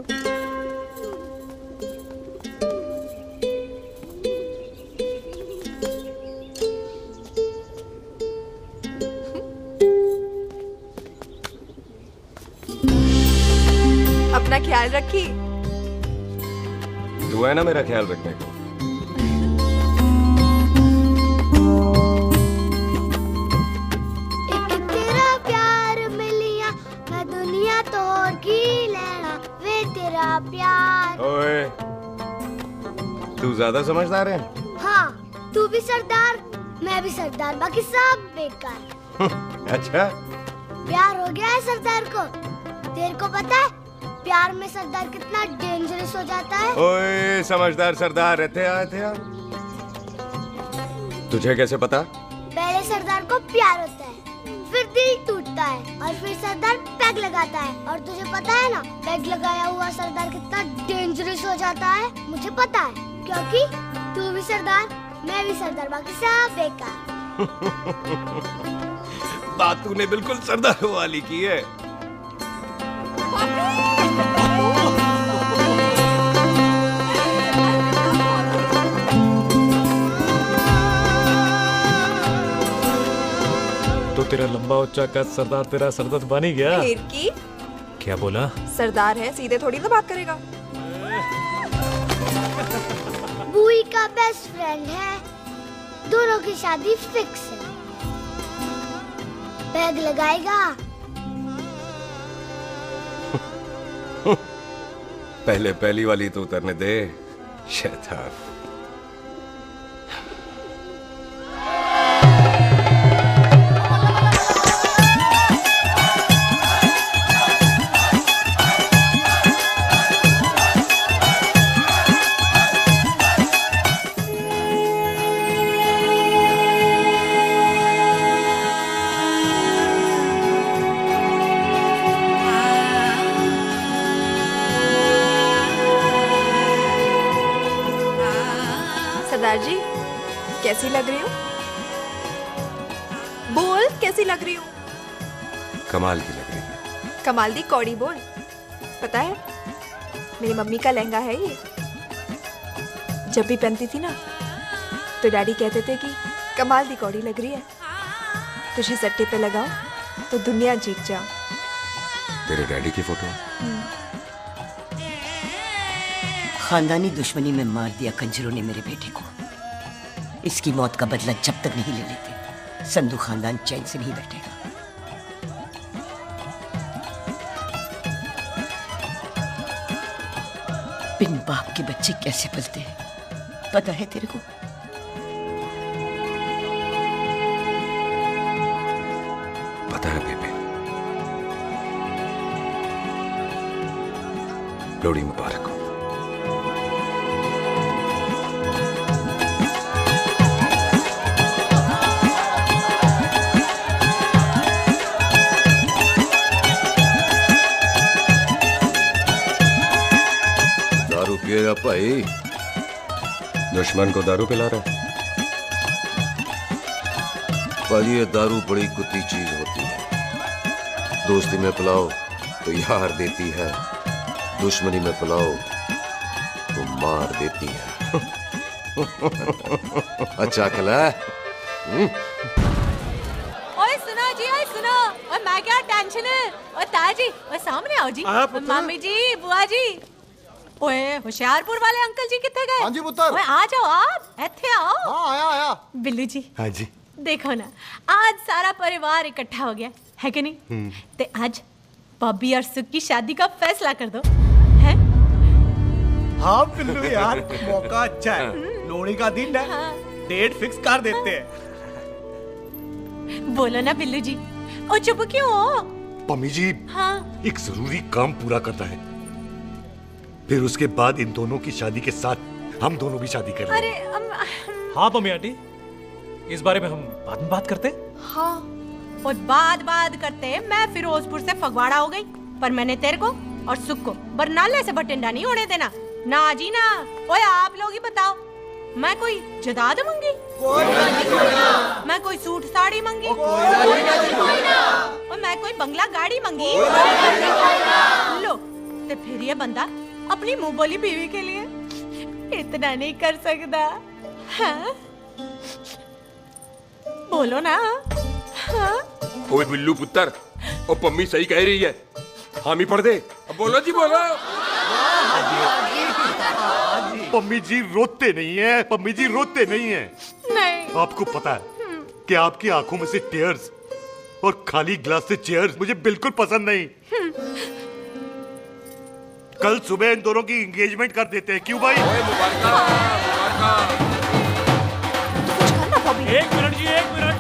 अपना ख्याल रखी। तू है ना मेरा ख्याल रखने को। एक तेरा प्यार मिलिया मैं दुनिया तोड़ की लेना वे तेरा प्यार। ओए तू ज्यादा समझदार है। हाँ तू भी सरदार मैं भी सरदार, बाकी सब बेकार। अच्छा प्यार हो गया है सरदार को। तेरे को पता है प्यार में सरदार कितना डेंजरस हो जाता है। ओए समझदार सरदार रहते आए थे यार। तुझे कैसे पता? पहले सरदार को प्यार होता है, फिर दिल टूटता है और फिर सरदार पैग लगाता है। और तुझे पता है ना पैग लगाया हुआ सरदार कितना डेंजरस हो जाता है। मुझे पता है क्योंकि तू भी सरदार मैं भी सरदार, बाकी सब बेकार। बात तूने बिल्कुल सरदार वाली की है। तो तेरा लंबा उच्चा कद सरदार तेरा सरदर्द बन ही गया। फिर की? क्या बोला? सरदार है सीधे थोड़ी ना बात करेगा। बुई का बेस्ट फ्रेंड है, दोनों की शादी फिक्स है। पैग लगाएगा। पहले पहली वाली तो उतरने दे शैतान। सरदार जी कैसी लग रही हूँ? बोल कैसी लग रही हूँ? कमाल की लग रही है। कमाल दी कौड़ी बोल। पता है मेरी मम्मी का लहंगा है ये। जब भी पहनती थी ना तो डैडी कहते थे कि कमाल दी कौड़ी लग रही है, तुझे सट्टे पे लगाओ तो दुनिया जीत जाओ। तेरे डैडी की फोटो? खानदानी दुश्मनी में मार दिया कंजरों ने मेरे बेटे को। इसकी मौत का बदला जब तक नहीं ले लेते संधू खानदान चैन से नहीं बैठेगा। बिन बाप के बच्चे कैसे पलते हैं पता है तेरे को? पता है बेबे। लोहड़ी मुबारक हो। दारू पिएगा भाई? दुश्मन को दारू पिला रहा है? भाई ये दारू बड़ी कुत्ती चीज होती है। दोस्ती में पिलाओ तो यार देती है, दुश्मनी में पिलाओ तो मार देती है। अच्छा खिला? और मैं क्या टेंशन है और ताजी और सामने आओ जी मामी जी बुआ जी ओए होशियारपुर वाले अंकल जी कितने गए? हाँ जी पुत्र। ओए आ जाओ आप इत्थे आओ। हाँ आया बिल्लू जी। हाँ जी। देखो ना आज सारा परिवार इकट्ठा हो गया है कि नहीं? ते आज बॉबी और सुख की शादी का फैसला कर दो है? हाँ बिल्लू यार मौका अच्छा है, लोहड़ी का दिन है। हाँ। डेट फिक्स कर देते हैं। बोलो ना बिल्लू जी ओ चुप क्यों हो? पम्मी जी हाँ एक जरूरी काम पूरा करना है, फिर उसके बाद इन दोनों की शादी के साथ हम दोनों भी शादी करेंगे। अरे हाँ पम्मी आंटी इस बारे में हम बाद में बात करते। हाँ और बात करते मैं फिरोजपुर से फगवाड़ा हो गई पर मैंने तेरे को और सुख को बरनाले से बठिंडा नहीं होने देना ना जी ना। ओए आप लोग ही बताओ मैं कोई जदाद मंगी? मैं कोई सूट साड़ी मंगी? और मैं कोई बंगला गाड़ी मंगी? लो तो फिर ये बंदा अपनी मुंह बोली बीवी के लिए इतना नहीं कर सकता। हाँ? बोलो ना। हाँ? ओए बिल्लू पुत्र और पम्मी सही कह रही है, हामी पढ़ दे। अब बोलो जी बोलो। पम्मी जी रोते नहीं है, पम्मी जी रोते नहीं है। नहीं। आपको पता है कि आपकी आंखों में से टीयर्स और खाली ग्लास से चेयर्स मुझे बिल्कुल पसंद नहीं। कल सुबह इन दोनों की एंगेजमेंट कर देते हैं, क्यों भाई? एक मिनट जी एक मिनट।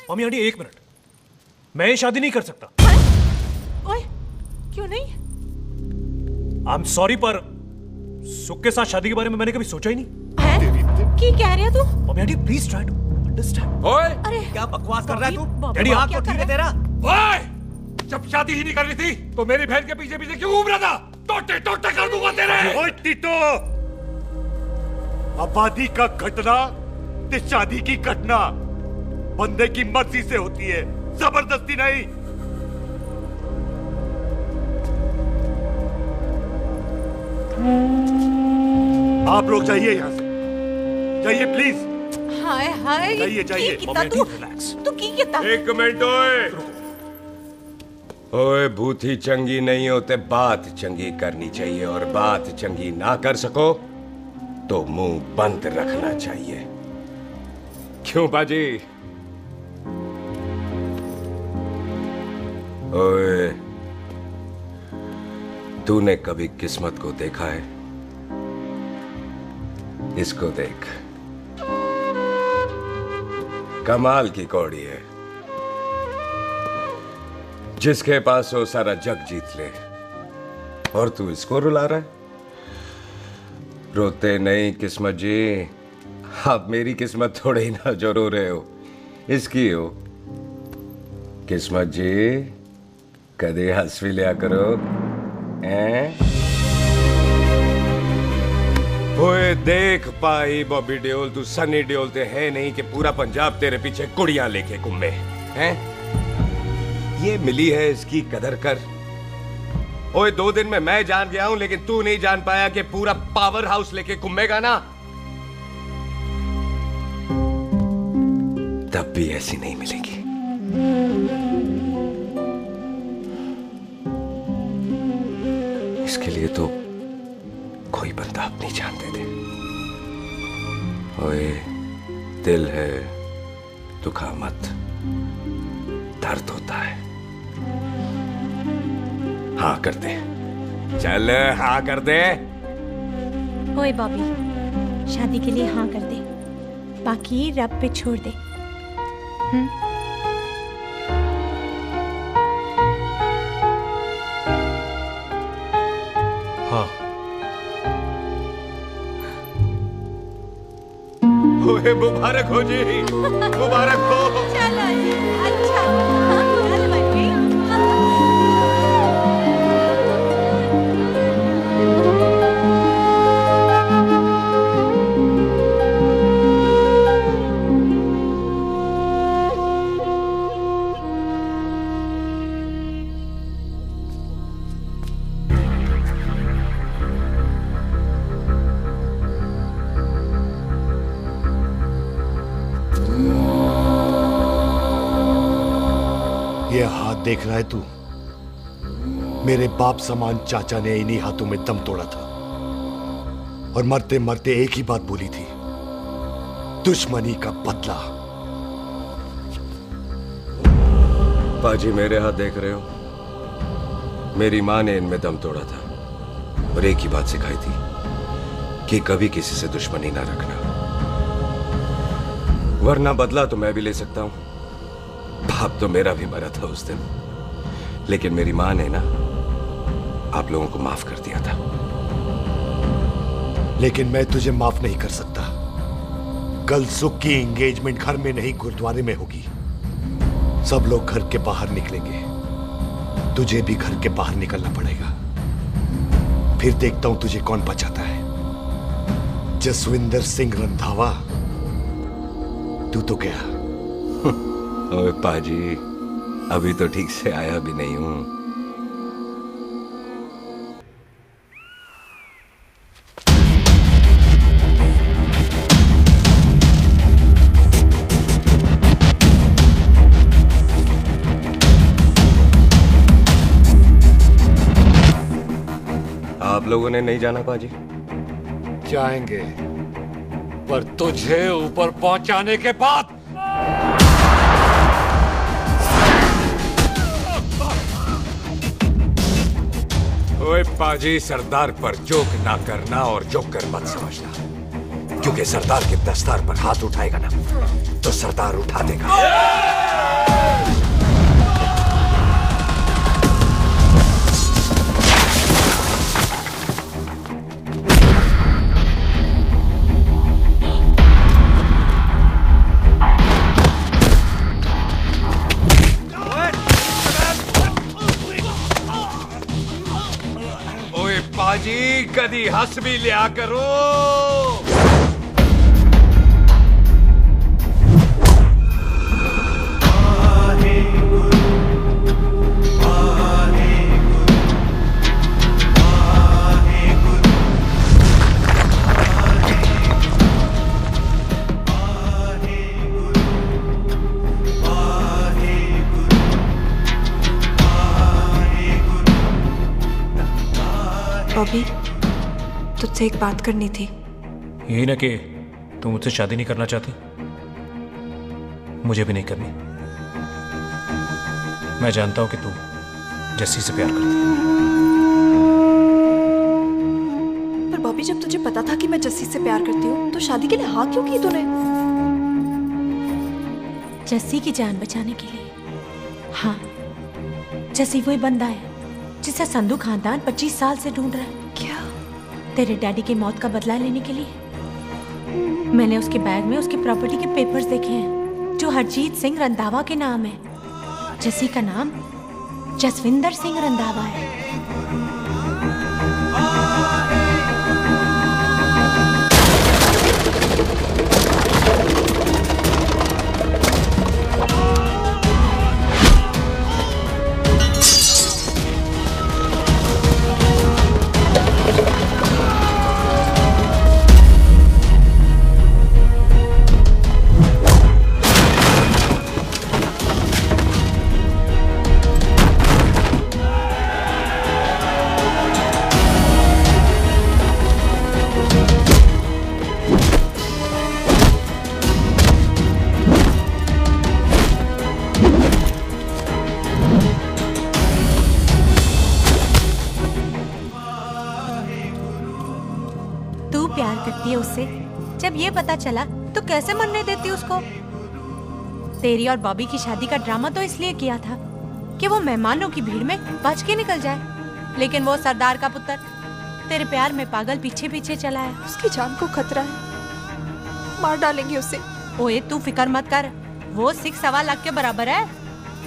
मम्मी आंटी एक मिनट, मैं ये शादी नहीं कर सकता। ओए क्यों नहीं? आई एम सॉरी पर सुख के साथ शादी के बारे में मैंने कभी सोचा ही नहीं। की कह रहे हो तू? Mummy aunty please try to understand. ओए अरे क्या बकवास कर रहा है तू? डैडी आंख तो ठीक है तेरा। ओए जब शादी ही नहीं करनी थी तो मेरी बहन के पीछे पीछे क्यों घूम रहा था? टोटे टोटे कर दूंगा तेरे। ओए टीटो, आबादी का घटना ते शादी की घटना बंदे की मर्जी से होती है, जबरदस्ती नहीं। आप लोग जाइए यहाँ से, जाइए प्लीज। हाय हाय जाइए जाइए। तू की कहता? एक मिनट ओए। ओए भूती चंगी नहीं होते, बात चंगी करनी चाहिए और बात चंगी ना कर सको तो मुंह बंद रखना चाहिए। क्यों बाजी? ओए तूने कभी किस्मत को देखा है? इसको देख, कमाल की कौड़ी है, जिसके पास हो सारा जग जीत ले और तू इसको रुला रहा है। रोते नहीं किस्मत जी, आप मेरी किस्मत थोड़े ही ना जो रो रहे हो, इसकी हो। किस्मत जी कदे हंस भी लिया करो। ओए देख पाई बॉबी देओल, तू सनी देओल ते है नहीं कि पूरा पंजाब तेरे पीछे कुड़ियां लेके घूमे हैं। ये मिली है, इसकी कदर कर। ओए 2 दिन में मैं जान गया हूं लेकिन तू नहीं जान पाया कि पूरा पावर हाउस लेके घूमेगा ना, तब भी ऐसी नहीं मिलेगी। इसके लिए तो कोई बंदा अपनी जान दे दे। ओए दिल है दुखा मत, दर्द होता है। हाँ कर दे, चल हाँ कर दे। ओए बॉबी शादी के लिए हाँ कर दे, बाकी रब पे छोड़ दे। हाँ। ओए मुबारक हो जी, मुबारक हो। चलो जी, अच्छा चल बच्ची। देख रहा है तू? मेरे बाप समान चाचा ने इन्हीं हाथों में दम तोड़ा था और मरते मरते एक ही बात बोली थी, दुश्मनी का बदला। पाजी मेरे हाथ देख रहे हो? मेरी माँ ने इनमें दम तोड़ा था और एक ही बात सिखाई थी कि कभी किसी से दुश्मनी ना रखना, वरना बदला तो मैं भी ले सकता हूं। बाप तो मेरा भी मरा था उस दिन, लेकिन मेरी माँ ने ना आप लोगों को माफ कर दिया था। लेकिन मैं तुझे माफ नहीं कर सकता। कल सुख की एंगेजमेंट घर में नहीं गुरुद्वारे में होगी। सब लोग घर के बाहर निकलेंगे, तुझे भी घर के बाहर निकलना पड़ेगा। फिर देखता हूं तुझे कौन बचाता है। जसविंदर सिंह रंधावा, तू तो गया। ओए पाजी, अभी तो ठीक से आया भी नहीं हूं। आप लोगों ने नहीं जाना पाजी? जाएंगे, पर तुझे ऊपर पहुंचाने के बाद। ओए पाजी, सरदार पर जोक ना करना और जोकर मत समझना, क्योंकि सरदार के दस्तार पर हाथ उठाएगा ना तो सरदार उठा देगा। पाजी, कदी हंस भी लिया करो। बॉबी, तुझसे एक बात करनी थी। यही ना कि तुम मुझसे शादी नहीं करना चाहती, मुझे भी नहीं करनी। मैं जानता हूं कि तू जस्सी से प्यार करती है। पर बॉबी, जब तुझे पता था कि मैं जस्सी से प्यार करती हूँ तो शादी के लिए हाँ क्यों की तूने? जस्सी की जान बचाने के लिए। हाँ, जस्सी वही बंदा है जिसे संधू खानदान 25 साल से ढूंढ रहा है। क्या? तेरे डैडी की मौत का बदला लेने के लिए। मैंने उसके बैग में उसकी प्रॉपर्टी के पेपर्स देखे हैं जो हरजीत सिंह रंधावा के नाम है। जस्सी का नाम जसविंदर सिंह रंधावा है। उससे जब ये पता चला तो कैसे मरने देती उसको? तेरी और बॉबी की शादी का ड्रामा तो इसलिए किया था कि वो मेहमानों की भीड़ में बच के निकल जाए, लेकिन वो सरदार का पुत्र तेरे प्यार में पागल पीछे पीछे चला है। उसकी जान को खतरा है, मार डालेंगे उसे। ओए तू फिक्र मत कर, वो 6.25 लाख के बराबर है।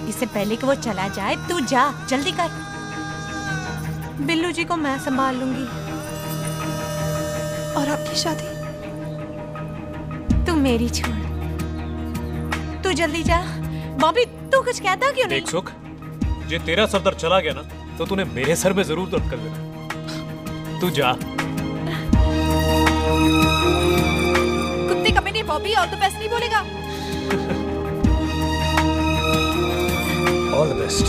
इससे पहले कि वो चला जाए तू जा, जल्दी कर। बिल्लू जी को मैं संभाल लूंगी। और आपकी शादी? तू मेरी छोड़, तू जल्दी जा। बॉबी तू कुछ कहता क्यों नहीं? देख सुख, ये तेरा सरदार चला गया ना तो तूने मेरे सर में जरूर दर्द कर देना। तू जा। कुत्ते कमीने बॉबी, और तो पैसे नहीं बोलेगा। All the best.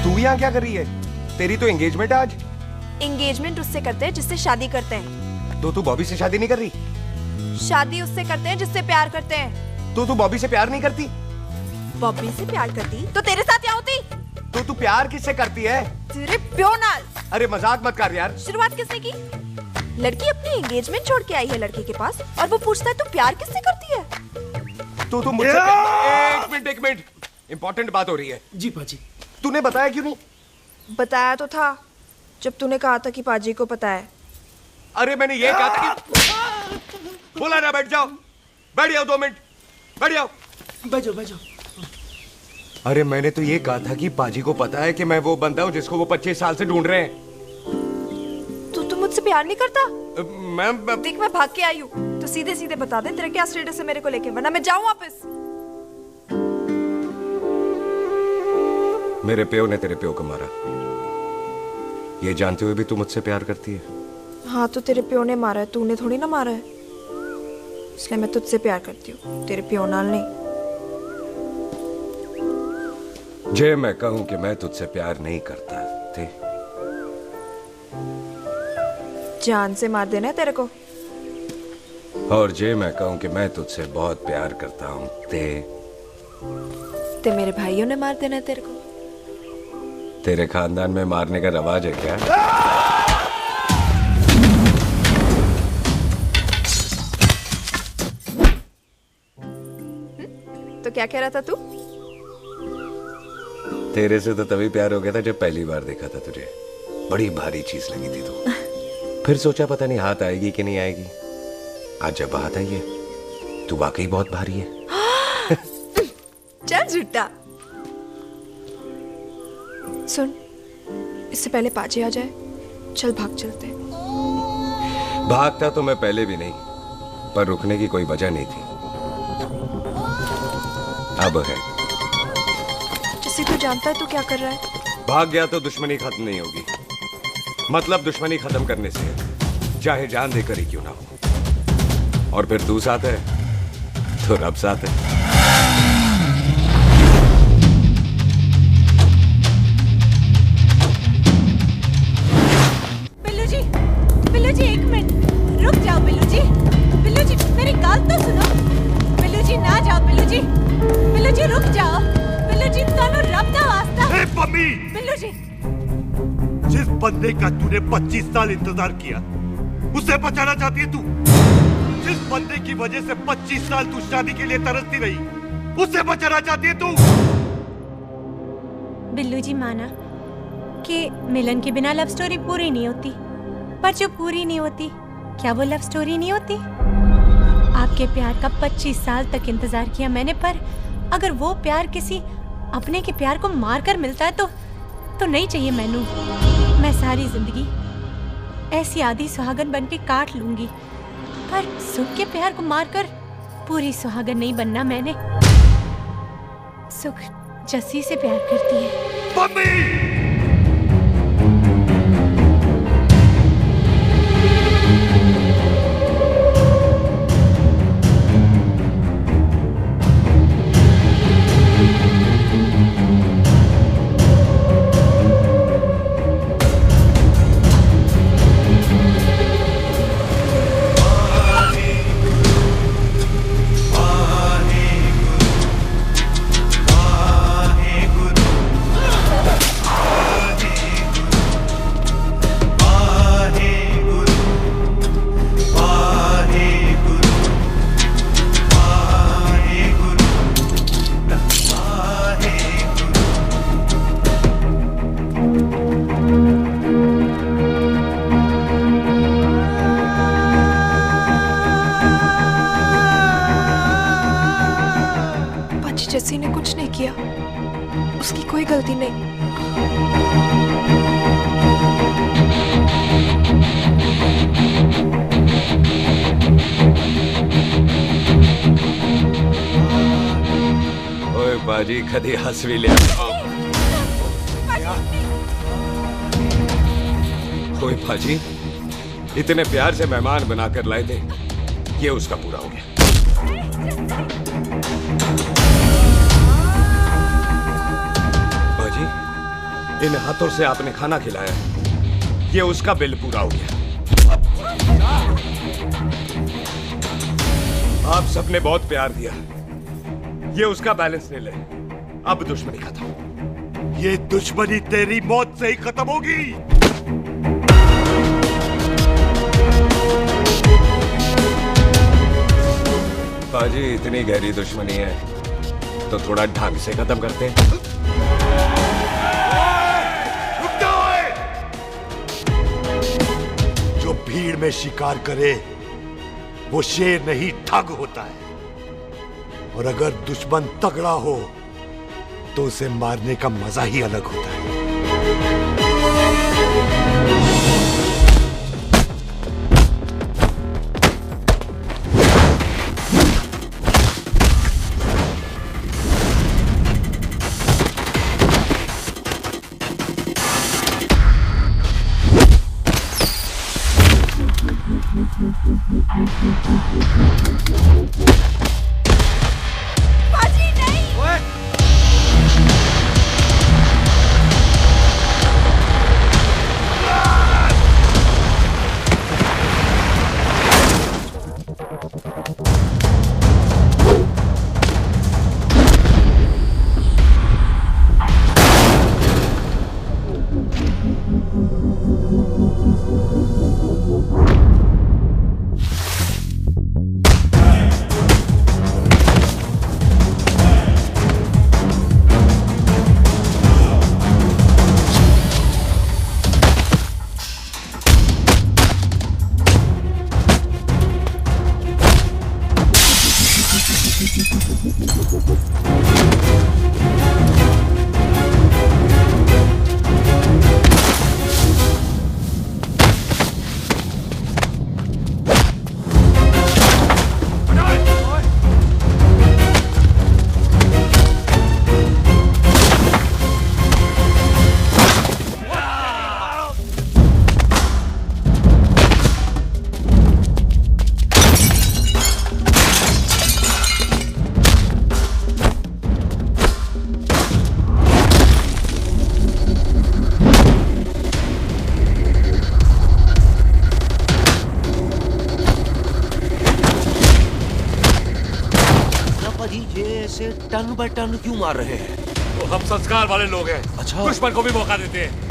तू यहाँ क्या कर रही है? तेरी तो एंगेजमेंट है आज। एंगेजमेंट उससे करते हैं जिससे शादी करते हैं। तो तू बॉबी से शादी नहीं कर रही? शादी उससे करते हैं जिससे प्यार करते हैं। तो तू बॉबी से प्यार नहीं करती? बॉबी से प्यार करती तो तेरे साथ क्या होती? तो तू प्यार किससे करती है? तेरे प्यो नाल। अरे मजाक मत कर यार। शुरुआत किसने की? लड़की अपनी एंगेजमेंट छोड़ के आई है लड़के के पास और वो पूछता है तू प्यार किससे करती है? तो मुझसे एक मिनट इंपॉर्टेंट बात हो रही है। जी पाजी। तूने बताया क्यों नहीं? बताया तो था जब तूने कहा था कि पाजी को पता है। अरे मैंने ये कहा था कि बोला ना बैठ जाओ। बैठ जाओ 2 मिनट। बैठ जाओ। बैठ जाओ। अरे मैंने तो ये कहा था कि पाजी को पता है कि मैं वो बंदा हूँ जिसको वो 25 साल से ढूंढ रहे हैं। तू मुझसे प्यार नहीं करता? मैं देख मैं भाग के आई हूँ तो सीधे सीधे बता दे तेरा क्या स्टेटस है मेरे को लेके, वरना मैं जाऊँ वापस। मेरे प्यो ने तेरे प्यो को मारा, ये जानते हुए भी तू मुझसे प्यार करती है? हाँ तो तेरे प्यो ने मारा है, तूने थोड़ी ना मारा है, इसलिए मैं तुझसे प्यार करती हूँ, तेरे प्यो नाल नहीं। जे मैं कहूं कि मैं तुझसे प्यार नहीं करता थे, जान से मार देना है तेरे को। और जे मैं कहूं कि मैं तुझसे बहुत प्यार करता हूं ते मेरे भाइयों ने मार देना है तेरे को। तेरे खानदान में मारने का रवाज है क्या? तो क्या कह रहा था तू? तेरे से तो तभी प्यार हो गया था जब पहली बार देखा था तुझे, बड़ी भारी चीज लगी थी तू। फिर सोचा पता नहीं हाथ आएगी कि नहीं आएगी, आज जब हाथ आई है तू वाकई बहुत भारी है। चल झूठा। सुन, इससे पहले पाजी आ जाए, चल भाग चलते। भागता तो मैं पहले भी नहीं, पर रुकने की कोई वजह नहीं थी, अब है। जैसे तू जानता है तू क्या कर रहा है। भाग गया तो दुश्मनी खत्म नहीं होगी, मतलब दुश्मनी खत्म करने से चाहे जान देकर ही क्यों ना हो। और फिर तू साथ है तो रब साथ है। बिल्लू जी 1 मिनट रुक जाओ। बिल्लू जी मेरी बात तो सुनो। बिल्लू जी ना जाओ। बिल्लू जी रुक जाओ। बिल्लू जी तानू रब दा वास्ता। ए पम्मी, बिल्लू जी जिस बंदे का तूने 25 साल इंतजार किया उसे बचाना चाहती है तू? जिस बंदे की वजह से 25 साल तू शादी के लिए तरसती रही उसे बचाना चाहती है तू? बिल्लू जी माना कि मिलन के बिना लव स्टोरी पूरी नहीं होती, पर जो पूरी नहीं होती क्या वो लव स्टोरी नहीं होती? आपके प्यार का 25 साल तक इंतजार किया मैंने, पर अगर वो प्यार किसी अपने के प्यार को मारकर मिलता है तो नहीं चाहिए मैनू। मैं सारी जिंदगी ऐसी आधी सुहागन बन के काट लूंगी, पर सुख के प्यार को मारकर पूरी सुहागन नहीं बनना मैंने। सुख जस्सी से प्यार करती है। गलती नहीं। ओए बाजी कदी हंस भी लिया। ओए बाजी इतने प्यार से मेहमान बनाकर लाए थे, ये उसका पूरा हो गया। बाजी इन हाथों से आपने खाना खिलाया, ये उसका बिल पूरा हो गया। आप सबने बहुत प्यार दिया, ये उसका बैलेंस ले ले। अब दुश्मनी खत्म। ये दुश्मनी तेरी मौत से ही खत्म होगी। बाजी इतनी गहरी दुश्मनी है तो थोड़ा ढंग से खत्म करते हैं। जो भीड़ में शिकार करे वो शेर नहीं ठग होता है, और अगर दुश्मन तगड़ा हो तो उसे मारने का मजा ही अलग होता है। पाजी नहीं। ऐसे टन बाय टन क्यों मार रहे हैं? तो हम संस्कार वाले लोग हैं। अच्छा, दुश्मन को भी मौका देते हैं।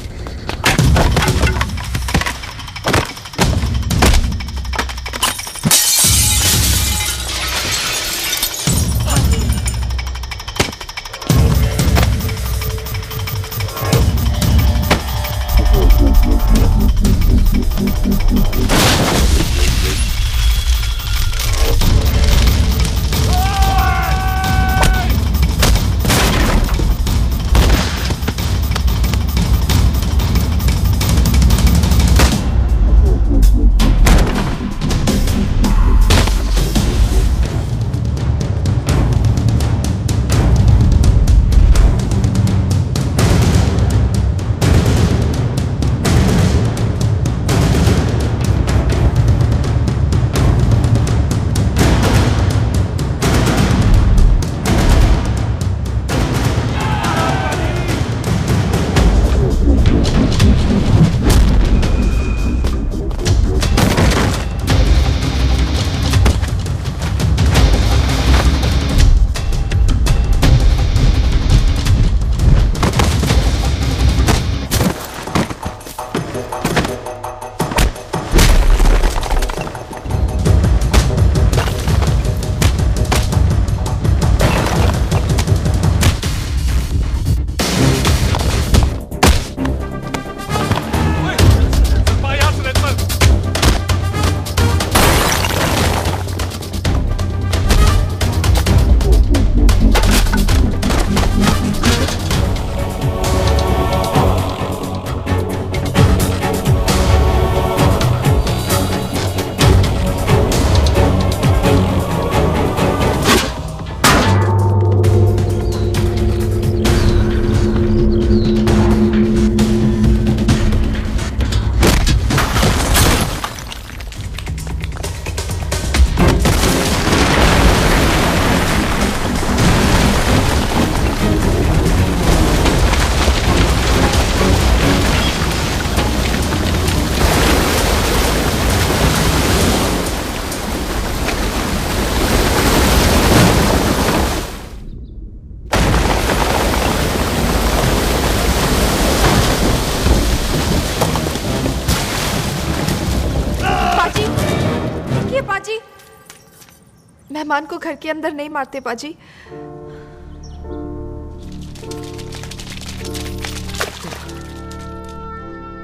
मेहमान को घर के अंदर नहीं मारते पाजी।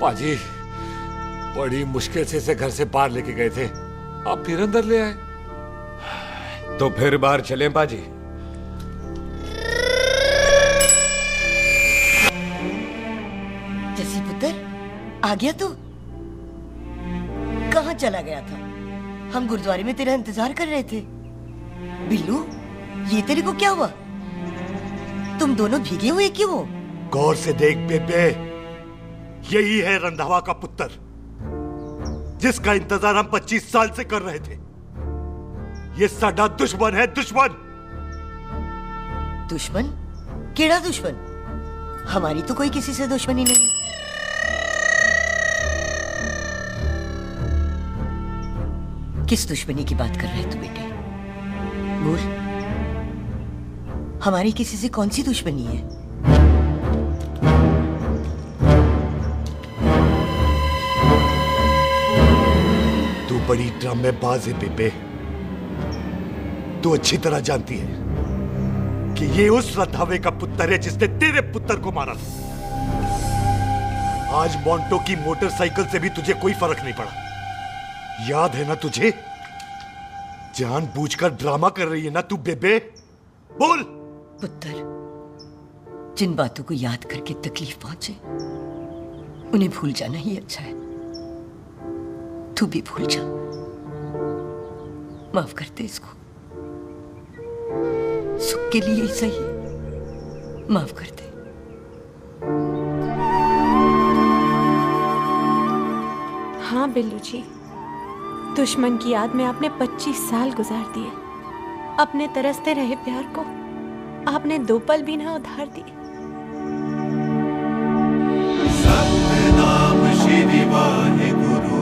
पाजी, बड़ी मुश्किल से इसे घर से बाहर लेके गए थे, आप फिर अंदर ले आए। तो फिर बाहर चलें पाजी। जसी पुत्र, आ गया तू? कहाँ चला गया था? हम गुरुद्वारे में तेरा इंतजार कर रहे थे। बिल्लू, ये तेरे को क्या हुआ? तुम दोनों भीगे हुए क्यों हो? गौर से देख बेबे, यही है रंधावा का पुत्र, जिसका इंतजार हम 25 साल से कर रहे थे। ये साडा दुश्मन है, दुश्मन। दुश्मन? केड़ा दुश्मन? हमारी तो कोई किसी से दुश्मनी नहीं। किस दुश्मनी की बात कर रहे तू बेटे? बोल, हमारी किसी से कौन सी दुश्मनी है? तू बड़ी ड्रामेबाज है बेबे। तू अच्छी तरह जानती है कि ये उस रंधावे का पुत्र है जिसने तेरे पुत्र को मारा था। आज मोंटो की मोटरसाइकिल से भी तुझे कोई फर्क नहीं पड़ा। याद है ना तुझे? जानबूझकर ड्रामा कर रही है ना तू बेबे? बोल। पुत्र, जिन बातों को याद करके तकलीफ पहुंचे उन्हें भूल जाना ही अच्छा है। तू भी भूल जा। माफ कर दे इसको, सुख के लिए ही सही, माफ कर दे। हाँ बिल्लू जी, दुश्मन की याद में आपने 25 साल गुजार दिए। अपने तरसते रहे प्यार को आपने 2 पल भी ना उधार दिए। सतनाम श्री वाहेगुरु,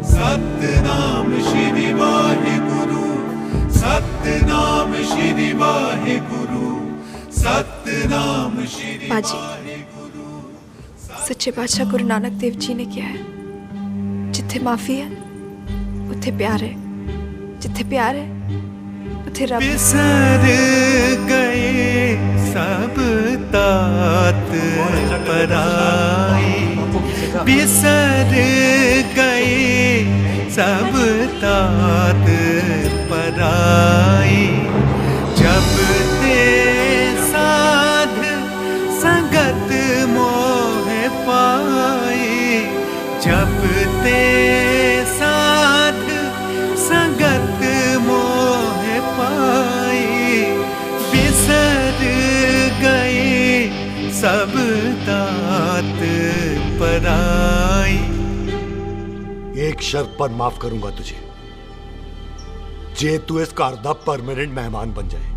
सतनाम श्री वाहेगुरु, सतनाम श्री वाहेगुरु, सतनाम श्री वाहेगुरु। सच्चे बादशाह गुरु नानक देव जी ने किया है, जिथे माफी है उथे प्यार है, जिथे प्यार है उथे रब। बिसर गए सब तात पराए, बिसर गए सब तात पराए। जब ते साध संगत मोह पाए, जब ते साध संगत मोह पाए, बिसर गए सब तात पराई। एक शर्त पर माफ करूंगा तुझे, जे तू इस घर दा परमानेंट मेहमान बन जाए।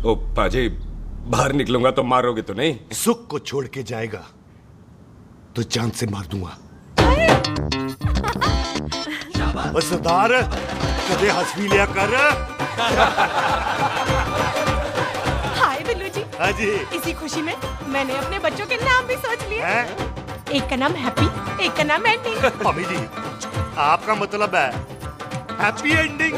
ओ पाजी, बाहर निकलूंगा तो मारोगे तो नहीं? सुख को छोड़ के जाएगा तो जान से मार दूंगा। सरदार, कदे हंस भी लिया कर। हाय बिल्लू जी। हाँ जी। इसी खुशी में मैंने अपने बच्चों के नाम भी सोच लिए। एक का नाम हैप्पी, एक का नाम एंडिंग। मम्मी जी, आपका मतलब है हैप्पी एंडिंग।